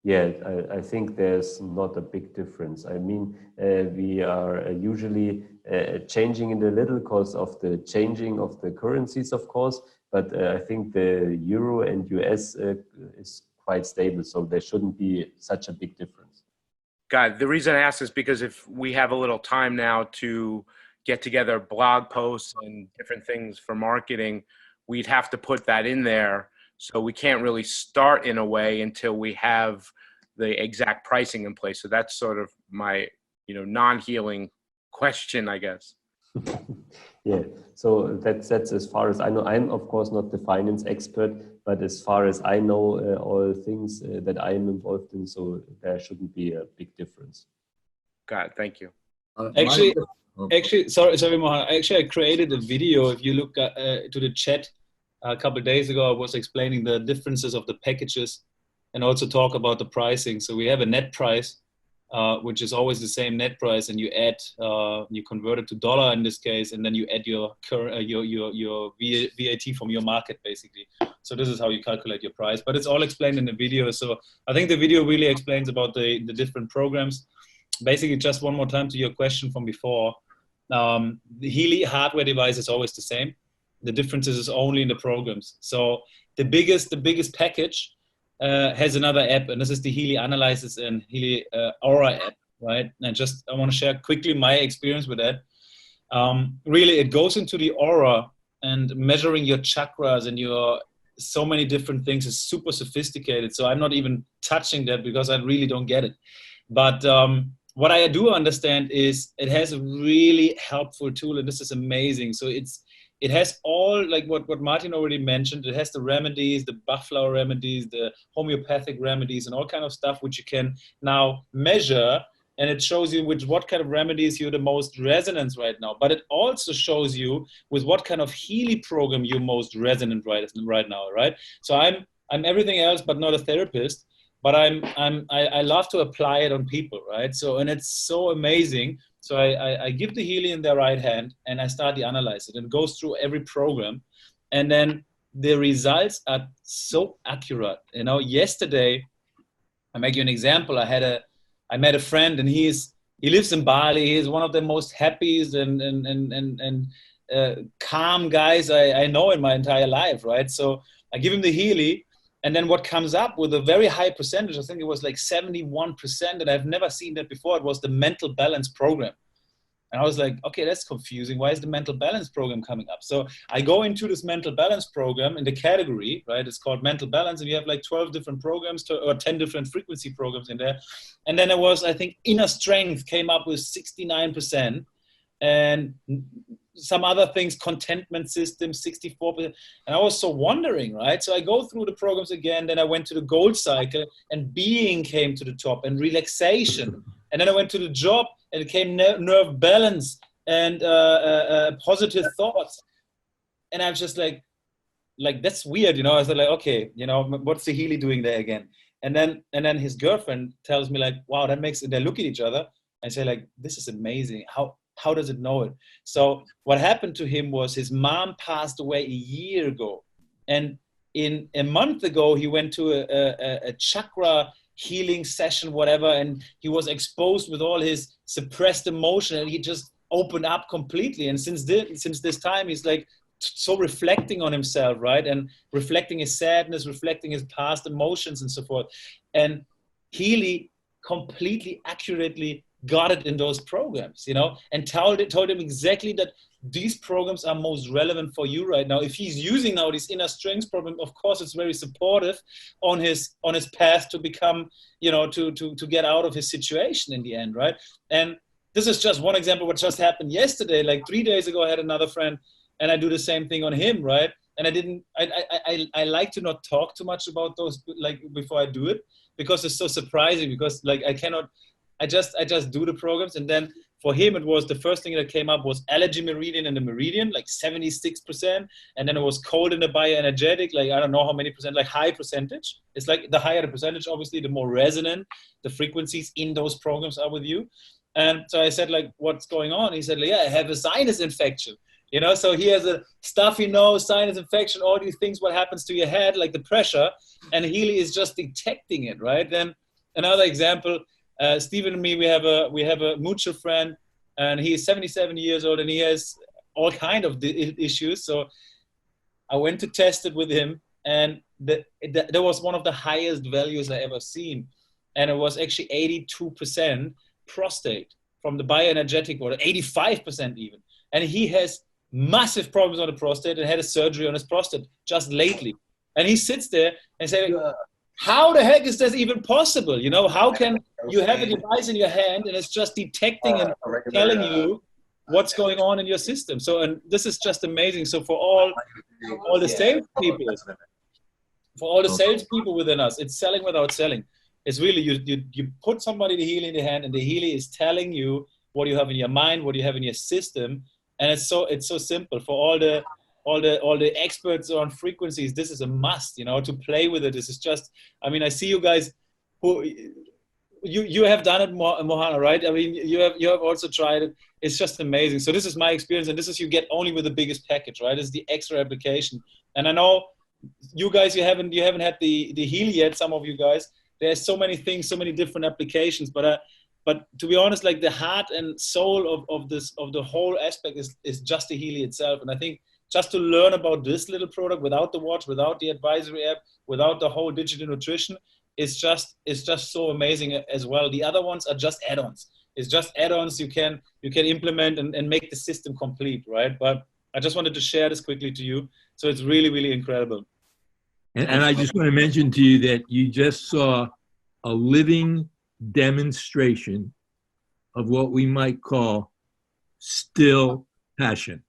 Yeah, I think there's not a big difference. I mean, we are usually changing it a little because of the changing of the currencies, of course. But I think the Euro and US is quite stable, so there shouldn't be such a big difference. God, the reason I ask is because if we have a little time now to get together blog posts and different things for marketing, we'd have to put that in there. So we can't really start in a way until we have the exact pricing in place. So that's sort of my, non-healing question, I guess. Yeah, so that's as far as I know. I'm of course not the finance expert, but as far as I know, all things that I'm involved in, so there shouldn't be a big difference. Got it. Thank you. Actually, sorry, Mohan. Actually, I created a video. If you look to the chat a couple of days ago, I was explaining the differences of the packages and also talk about the pricing. So we have a net price, which is always the same net price, and you add, you convert it to dollar in this case, and then you add your VAT from your market, basically. So this is how you calculate your price. But it's all explained in the video. So I think the video really explains about the different programs. Basically, just one more time to your question from before. The Healy hardware device is always the same. The difference is only in the programs. So the biggest package has another app, and this is the Healy Analysis and Healy Aura app, right? And I want to share quickly my experience with that. Really, it goes into the Aura, and measuring your chakras and your so many different things is super sophisticated. So I'm not even touching that because I really don't get it. But what I do understand is it has a really helpful tool, and this is amazing. So it has all, like what Martin already mentioned. It has the remedies, the buffalo remedies, the homeopathic remedies, and all kind of stuff which you can now measure, and it shows you with what kind of remedies you're the most resonant right now. But it also shows you with what kind of Healy program you're most resonant right now, right? So I'm everything else but not a therapist. But I love to apply it on people, right? So, and it's so amazing. So I give the Healy in their right hand and I start to analyze it, and it goes through every program. And then the results are so accurate. Yesterday, I make you an example. I met a friend, and he lives in Bali. He's one of the most happiest and calm guys I know in my entire life, right? So I give him the Healy. And then what comes up with a very high percentage, I think it was like 71%, and I've never seen that before, it was the mental balance program. And I was like, okay, that's confusing. Why is the mental balance program coming up? So I go into this mental balance program in the category, right? It's called mental balance, and you have like 12 different programs or 10 different frequency programs in there. And then it was, I think, inner strength came up with 69%, and some other things, contentment system, 64%. And I was so wondering, right? So I go through the programs again, then I went to the gold cycle, and being came to the top, and relaxation. And then I went to the job, and it came nerve balance and positive thoughts. And I'm just like, that's weird, you know. I was like, okay, you know, what's the Healy doing there again? And then his girlfriend tells me like, wow, that makes, and they look at each other and say like, this is amazing. How does it know it? So what happened to him was his mom passed away a year ago. And in a month ago, he went to a chakra healing session, whatever, and he was exposed with all his suppressed emotion, and he just opened up completely. And since this time, he's like so reflecting on himself, right? And reflecting his sadness, reflecting his past emotions and so forth. And Healy completely accurately got it in those programs, you know, and told him exactly that these programs are most relevant for you right now. If he's using now this inner strength program, of course, it's very supportive on his path to become, you know, to get out of his situation in the end, right? And this is just one example what just happened yesterday. Like 3 days ago, I had another friend, and I do the same thing on him, right? And I like to not talk too much about those, like, before I do it, because it's so surprising, because like I just do the programs. And then for him, it was the first thing that came up was allergy meridian and the meridian, like 76%. And then it was cold in the bioenergetic, like, I don't know how many percent, like high percentage. It's like the higher the percentage, obviously, the more resonant the frequencies in those programs are with you. And so I said, like, what's going on? He said, like, yeah, I have a sinus infection. You know, so he has a stuffy nose, sinus infection, all these things, what happens to your head, like the pressure, and Healy is just detecting it, right? Then another example, Stephen and me, we have a mutual friend, and he is 77 years old, and he has all kind of issues. So I went to test it with him, and that was one of the highest values I ever seen. And it was actually 82% prostate from the bioenergetic order, 85% even. And he has massive problems on the prostate and had a surgery on his prostate just lately. And he sits there and says, how the heck is this even possible? You know, how can you have a device in your hand and it's just detecting and telling you what's going on in your system? So, and this is just amazing. So for all the sales people, within us, it's selling without selling. It's really, you put somebody the Healy in the hand, and the Healy is telling you what you have in your mind, what you have in your system. And it's so simple for all the experts on frequencies. This is a must, you know, to play with it. This is just, I mean, I see you guys who you have done it, Mohana, right? I mean, you have also tried it. It's just amazing. So this is my experience, and this is you get only with the biggest package, right? It's the extra application. And I know you guys, you haven't had the Healy yet. Some of you guys, there's so many things, so many different applications, but to be honest, like the heart and soul of the whole aspect is just the Healy itself. And I think just to learn about this little product without the watch, without the advisory app, without the whole digital nutrition, it's just so amazing as well. The other ones are just add-ons. It's just add-ons you can implement and make the system complete, right? But I just wanted to share this quickly to you. So it's really, really incredible. And I just want to mention to you that you just saw a living demonstration of what we might call still passion.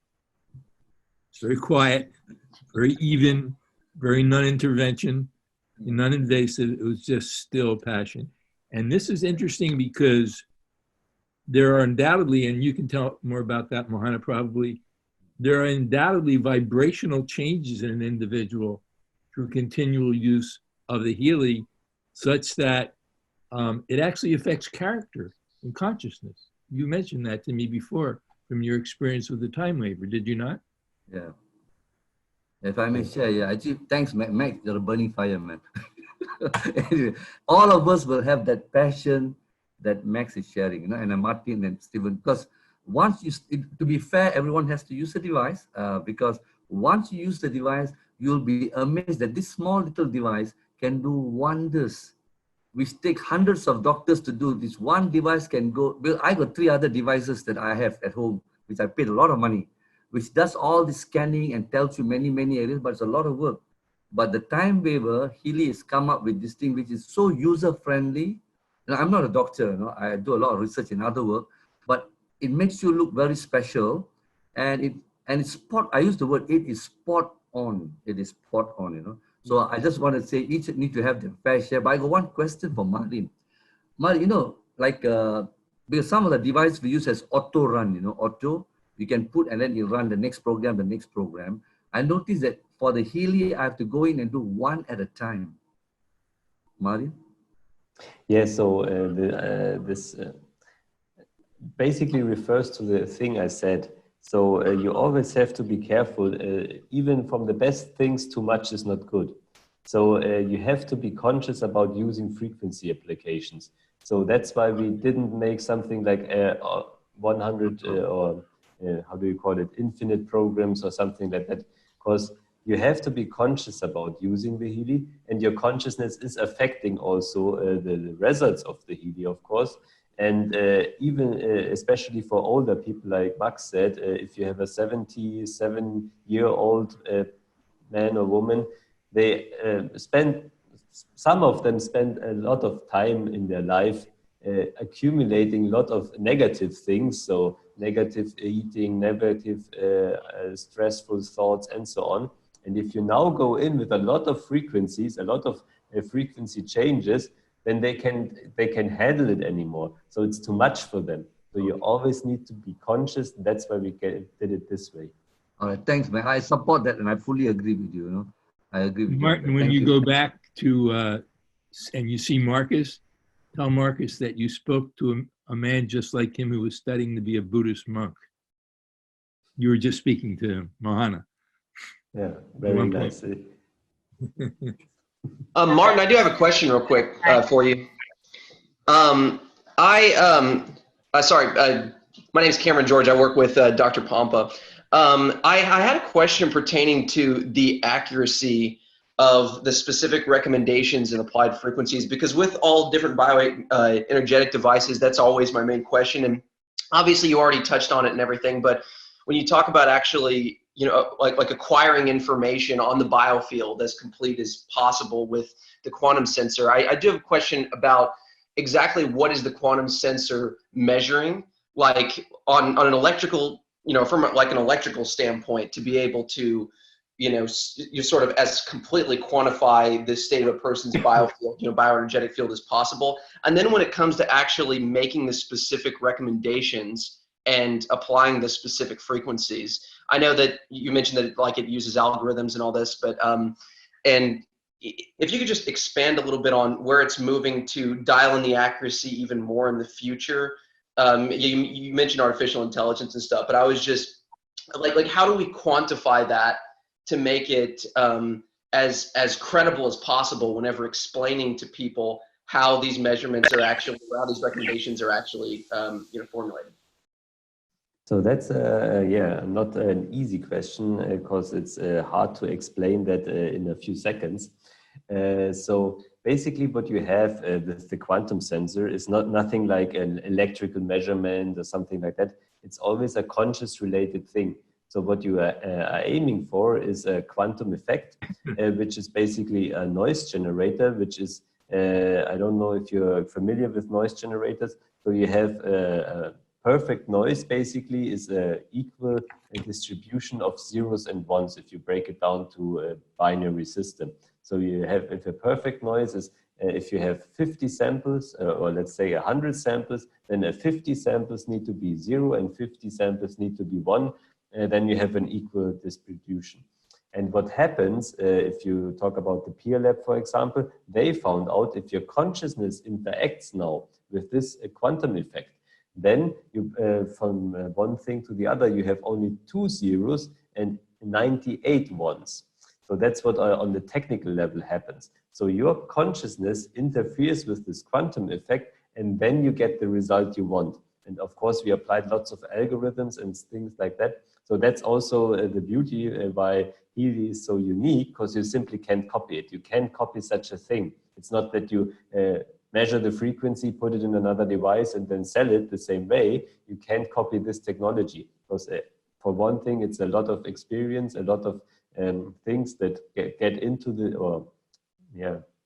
It's very quiet, very even, very non-intervention, non-invasive. It was just still passion. And this is interesting because there are undoubtedly, and you can tell more about that, Mohana, probably, there are undoubtedly vibrational changes in an individual through continual use of the Healy, such that it actually affects character and consciousness. You mentioned that to me before from your experience with the Timewaver, did you not? Yeah. If I may share, yeah, actually, thanks, Max, you're a burning fire, man. Anyway, all of us will have that passion that Max is sharing, you know, and Martin and Stephen, because once you, to be fair, everyone has to use the device, because once you use the device, you'll be amazed that this small little device can do wonders, which take hundreds of doctors to do. This one device can go, well, I got 3 other devices that I have at home, which I paid a lot of money, which does all the scanning and tells you many, many areas, but it's a lot of work. But the Timewaver, Healy has come up with this thing, which is so user-friendly. And I'm not a doctor, I do a lot of research in other work, but it makes you look very special. And it's I use the word, it is spot on. It is spot on, So I just want to say each need to have their fair share. But I got one question for Martin. Martin, because some of the devices we use as auto run, auto, you can put and then you run the next program. I noticed that for the Healy, I have to go in and do one at a time. Martin? Yeah, so this basically refers to the thing I said. So you always have to be careful. Even from the best things, too much is not good. So you have to be conscious about using frequency applications. So that's why we didn't make something like 100 or how do you call it, infinite programs or something like that. Because you have to be conscious about using the Healy, and your consciousness is affecting also the results of the Healy, of course. And even especially for older people, like Max said, if you have a 77-year-old man or woman, some of them spend a lot of time in their life accumulating a lot of negative things, so negative eating, negative stressful thoughts, and so on. And if you now go in with a lot of frequencies, a lot of frequency changes, then they can handle it anymore. So it's too much for them. So you always need to be conscious. That's why we did it this way. All right, thanks, man. I support that, and I fully agree with you. I agree with Martin, you. when you go back to and you see Marcus, tell Marcus that you spoke to a man just like him who was studying to be a Buddhist monk. You were just speaking to him, Mohana. Yeah, very nice. Martin, I do have a question real quick for you. My name is Cameron George. I work with Dr. Pompa. I had a question pertaining to the accuracy of the specific recommendations and applied frequencies, because with all different bioenergetic devices, that's always my main question. And obviously you already touched on it and everything, but when you talk about actually, like acquiring information on the biofield as complete as possible with the quantum sensor, I do have a question about exactly what is the quantum sensor measuring, like on an electrical, from like an electrical standpoint, to be able to, you sort of as completely quantify the state of a person's biofield, bioenergetic field as possible. And then when it comes to actually making the specific recommendations and applying the specific frequencies, I know that you mentioned that it uses algorithms and all this, but and if you could just expand a little bit on where it's moving to dial in the accuracy even more in the future. You mentioned artificial intelligence and stuff, but I was just like how do we quantify that to make it as credible as possible whenever explaining to people how these measurements are actually, how these recommendations are actually formulated? So that's not an easy question, because it's hard to explain that in a few seconds. So basically what you have with the quantum sensor is nothing like an electrical measurement or something like that. It's always a conscious related thing. So what you are aiming for is a quantum effect, which is basically a noise generator, which is, I don't know if you're familiar with noise generators. So you have perfect noise basically is equal distribution of zeros and ones if you break it down to a binary system. So you have, if a perfect noise is, if you have 50 samples or let's say 100 samples, then 50 samples need to be 0 and 50 samples need to be 1. Then you have an equal distribution. And what happens, if you talk about the Peer Lab, for example, they found out if your consciousness interacts now with this quantum effect, then you, from one thing to the other, you have only 2 zeros and 98 ones. So that's what on the technical level happens. So your consciousness interferes with this quantum effect, and then you get the result you want. And of course, we applied lots of algorithms and things like that. So that's also the beauty why Healy is so unique, because you simply can't copy it. You can't copy such a thing. It's not that you measure the frequency, put it in another device, and then sell it the same way. You can't copy this technology, because for one thing, it's a lot of experience, a lot of things that get into the, or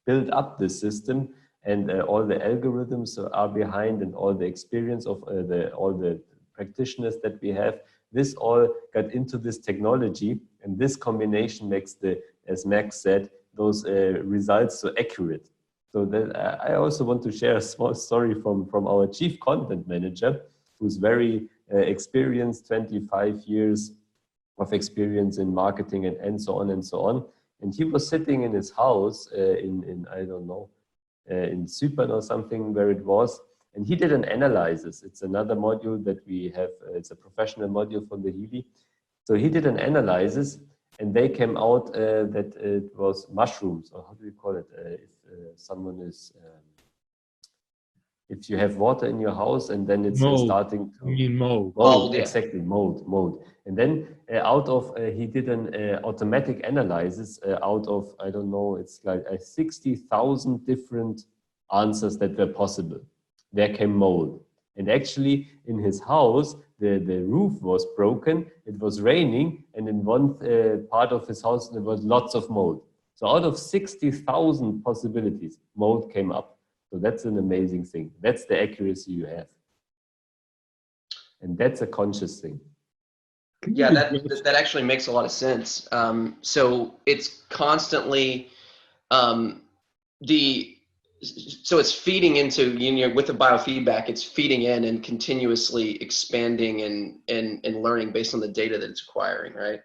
build up the system, and all the algorithms are behind, and all the experience of all the practitioners that we have. This all got into this technology, and this combination makes as Max said, those results so accurate. So that, I also want to share a small story from our chief content manager, who's very experienced, 25 years of experience in marketing and so on and so on. And he was sitting in his house in I don't know, in Cypern or something where it was. And he did an analysis. It's another module that we have. It's a professional module from the Healy. So he did an analysis, and they came out that it was mushrooms, or how do you call it? If someone is, if you have water in your house and then it's starting to... You mean mold. Mold, yeah. exactly, mold. And then he did an automatic analysis out of, I don't know, it's like 60,000 different answers that were possible. There came mold. And actually in his house, the roof was broken, it was raining, and in one part of his house there was lots of mold. So out of 60,000 possibilities, mold came up. So that's an amazing thing. That's the accuracy you have. And that's a conscious thing. Yeah, that actually makes a lot of sense. So it's constantly so it's feeding into, with the biofeedback, it's feeding in and continuously expanding and learning based on the data that it's acquiring, right?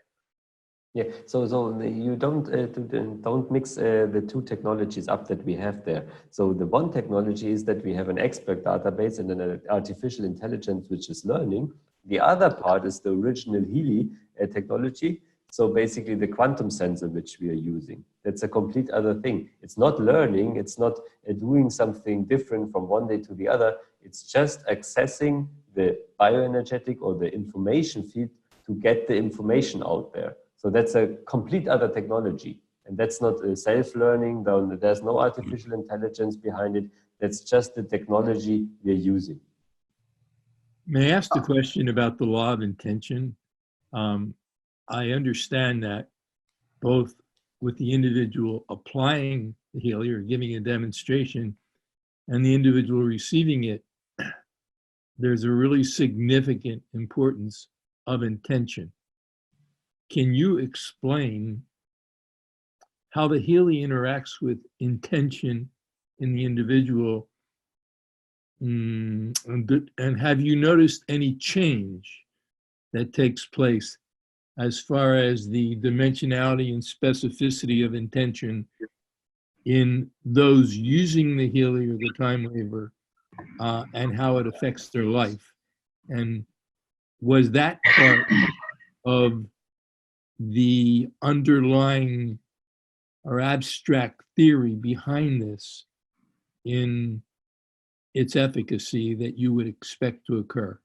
Yeah, so you don't mix the two technologies up that we have there. So the one technology is that we have an expert database and an artificial intelligence which is learning. The other part is the original Healy technology. So basically the quantum sensor which we are using. That's a complete other thing. It's not learning, it's not doing something different from one day to the other. It's just accessing the bioenergetic or the information feed to get the information out there. So that's a complete other technology. And that's not self-learning, there's no artificial intelligence behind it. That's just the technology we're using. May I ask the question about the law of intention? I understand that both with the individual applying the Healy or giving a demonstration and the individual receiving it, there's a really significant importance of intention. Can you explain how the Healy interacts with intention in the individual? And have you noticed any change that takes place as far as the dimensionality and specificity of intention in those using the Healy or the Timewaver, and how it affects their life? And was that part of the underlying or abstract theory behind this in its efficacy that you would expect to occur?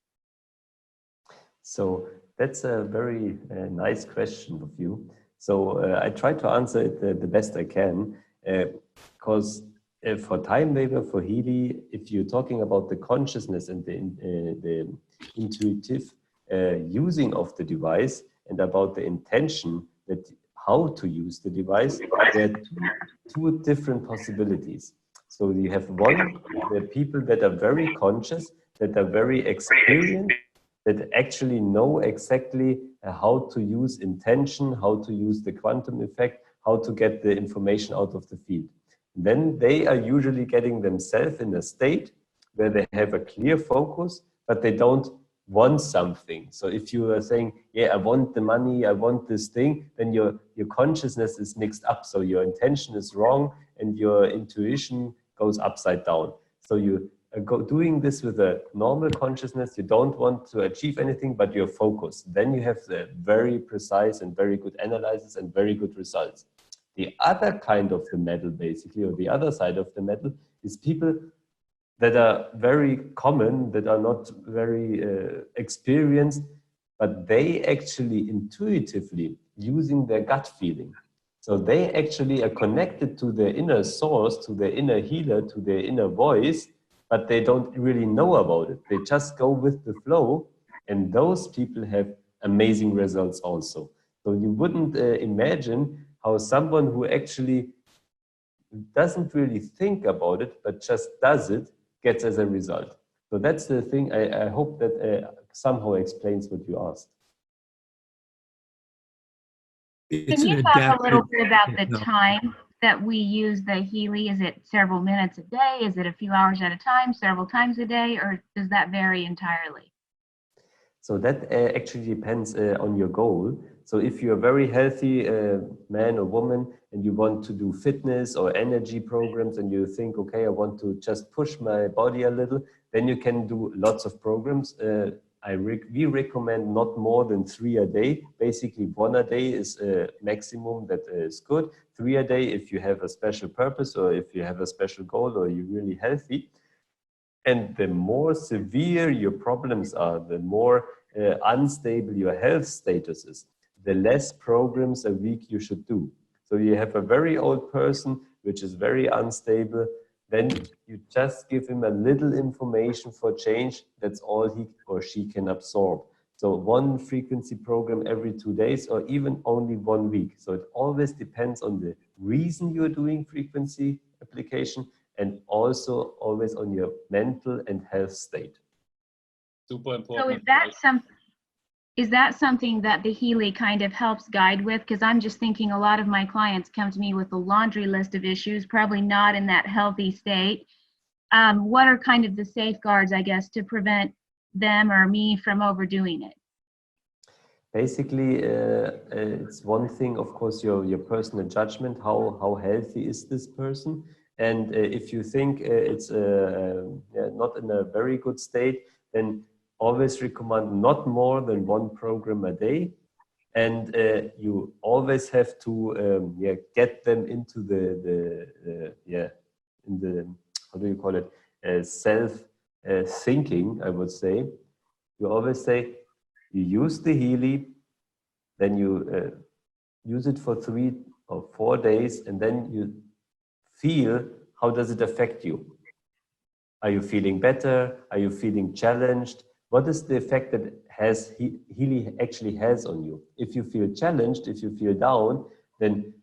So that's a very nice question of you. So I try to answer it the best I can, because for Timewaver, for Healy, if you're talking about the consciousness and the intuitive using of the device and about the intention, that how to use the device, there are two different possibilities. So you have one, the people that are very conscious, that are very experienced, that actually know exactly how to use intention, how to use the quantum effect, how to get the information out of the field. Then they are usually getting themselves in a state where they have a clear focus, but they don't want something. So if you are saying, yeah, I want the money, I want this thing, then your consciousness is mixed up. So your intention is wrong and your intuition goes upside down. So you doing this with a normal consciousness, you don't want to achieve anything, but you're focused. Then you have the very precise and very good analysis and very good results. The other kind of the medal, basically, or the other side of the medal, is people that are very common, that are not very experienced, but they actually intuitively using their gut feeling. So they actually are connected to their inner source, to their inner healer, to their inner voice, but they don't really know about it. They just go with the flow, and those people have amazing results also. So you wouldn't imagine how someone who actually doesn't really think about it, but just does it, gets as a result. So that's the thing. I hope that somehow explains what you asked. It's Can an you talk a adaptive little bit about the technology. time that we use the Healy? Is it several minutes a day? Is it a few hours at a time, several times a day, or does that vary entirely? So that actually depends on your goal. So if you're a very healthy man or woman and you want to do fitness or energy programs and you think, okay, I want to just push my body a little, then you can do lots of programs. We recommend not more than 3 a day. Basically, 1 a day is a maximum that is good. 3 a day if you have a special purpose or if you have a special goal or you're really healthy. And the more severe your problems are, the more unstable your health status is, the less programs a week you should do. So you have a very old person which is very unstable, then you just give him a little information for change. That's all he or she can absorb. So 1 frequency program every 2 days or even only 1 week. So it always depends on the reason you're doing frequency application and also always on your mental and health state. Super important. So is that something that the Healy kind of helps guide with? Because I'm just thinking a lot of my clients come to me with a laundry list of issues, probably not in that healthy state. What are kind of the safeguards, I guess, to prevent them or me from overdoing it? Basically, it's one thing, of course, your personal judgment, how healthy is this person? And if you think it's not in a very good state, then always recommend not more than 1 program a day. And you always have to get them into how do you call it, self-thinking, I would say. You always say, you use the Healy, then you use it for 3 or 4 days, and then you feel, how does it affect you? Are you feeling better? Are you feeling challenged? What is the effect that Healy actually has on you? If you feel challenged, if you feel down, then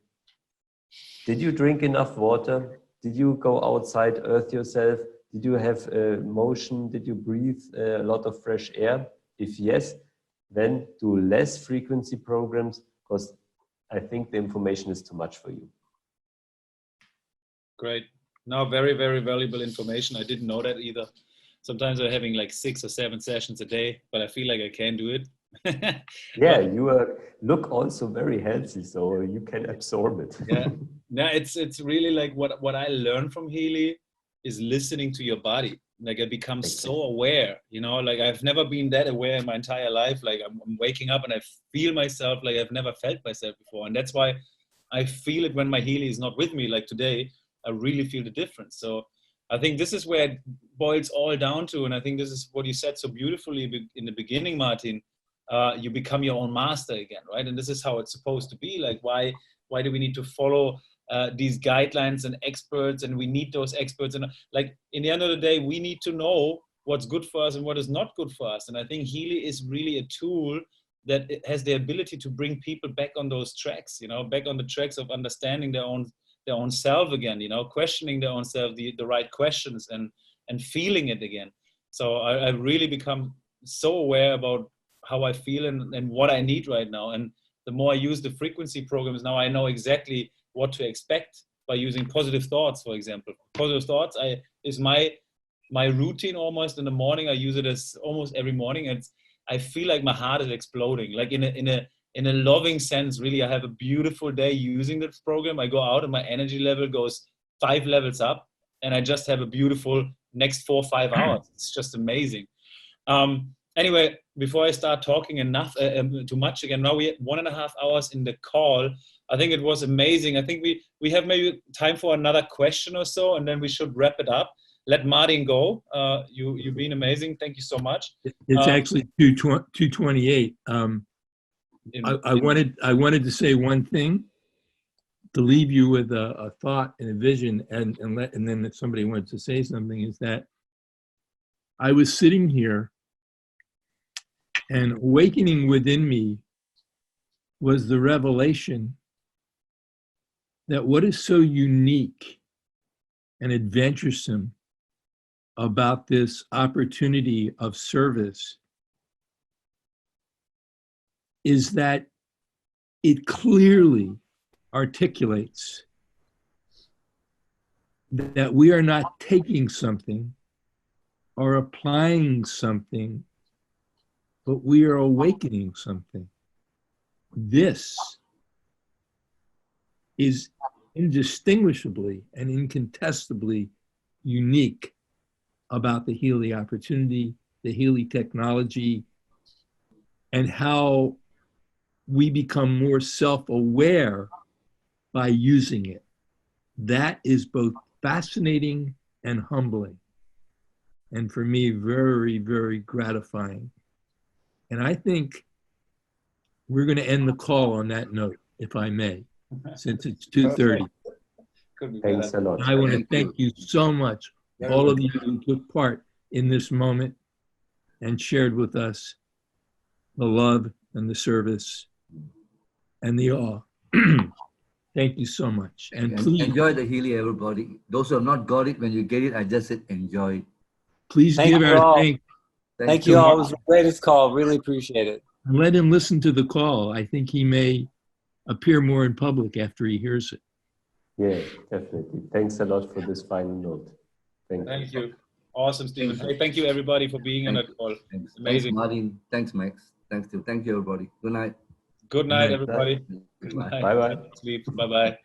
did you drink enough water? Did you go outside, earth yourself? Did you have motion? Did you breathe a lot of fresh air? If yes, then do less frequency programs, because I think the information is too much for you. Great. No, very, very valuable information. I didn't know that either. Sometimes I'm having like 6 or 7 sessions a day, but I feel like I can do it. Yeah, you look also very healthy, so you can absorb it. Yeah, no, it's really like what I learned from Healy is listening to your body. Like I become so aware, you know, like I've never been that aware in my entire life. Like I'm waking up and I feel myself like I've never felt myself before. And that's why I feel it when my Healy is not with me. Like today, I really feel the difference. So I think this is where it boils all down to. And I think this is what you said so beautifully in the beginning, Martin. You become your own master again, right? And this is how it's supposed to be. Like, why do we need to follow these guidelines and experts, and we need those experts? And like, in the end of the day, we need to know what's good for us and what is not good for us. And I think Healy is really a tool that has the ability to bring people back on those tracks, you know, back on the tracks of understanding their own self again, you know, questioning their own self, the right questions, and feeling it again. So I really become so aware about how I feel and what I need right now. And the more I use the frequency programs, now I know exactly what to expect by using positive thoughts, for example. Positive thoughts is my routine almost in the morning. I use it as almost every morning. I feel like my heart is exploding, like in a loving sense. Really, I have a beautiful day using this program. I go out and my energy level goes 5 levels up, and I just have a beautiful next 4 or 5 hours. It's just amazing. Anyway, before I start talking too much again, now we had 1.5 hours in the call. I think it was amazing. I think we have maybe time for another question or so, and then we should wrap it up. let Martin go. You've been amazing. Thank you so much. It's actually 2:28. I wanted to say one thing to leave you with a thought and a vision, and then if somebody wanted to say something, is that I was sitting here, and awakening within me was the revelation that what is so unique and adventuresome about this opportunity of service is that it clearly articulates that we are not taking something or applying something, but we are awakening something. This is indistinguishably and incontestably unique about the Healy opportunity, the Healy technology, and how we become more self-aware by using it. That is both fascinating and humbling, and for me, very, very gratifying. And I think we're going to end the call on that note, if I may, since it's 2:30. Thanks a lot. And I want to thank you so much, all of you who took part in this moment and shared with us the love and the service and the awe. Thank you so much. And please enjoy the Healy, everybody. Those who have not got it, when you get it, I just said enjoy it. Please give our thanks. Thank you all. It was the greatest call. Really appreciate it. And let him listen to the call. I think he may appear more in public after he hears it. Yeah, definitely. Thanks a lot for this final note. Thank you. Awesome, Stephen. Hey, thank you, everybody, for being on the call. Thanks. Amazing. Thanks, Martin. Thanks, Max. Thanks, Steve. Thank you, everybody. Good night. Good night, everybody. Bye. Bye-bye. Sleep. Bye-bye.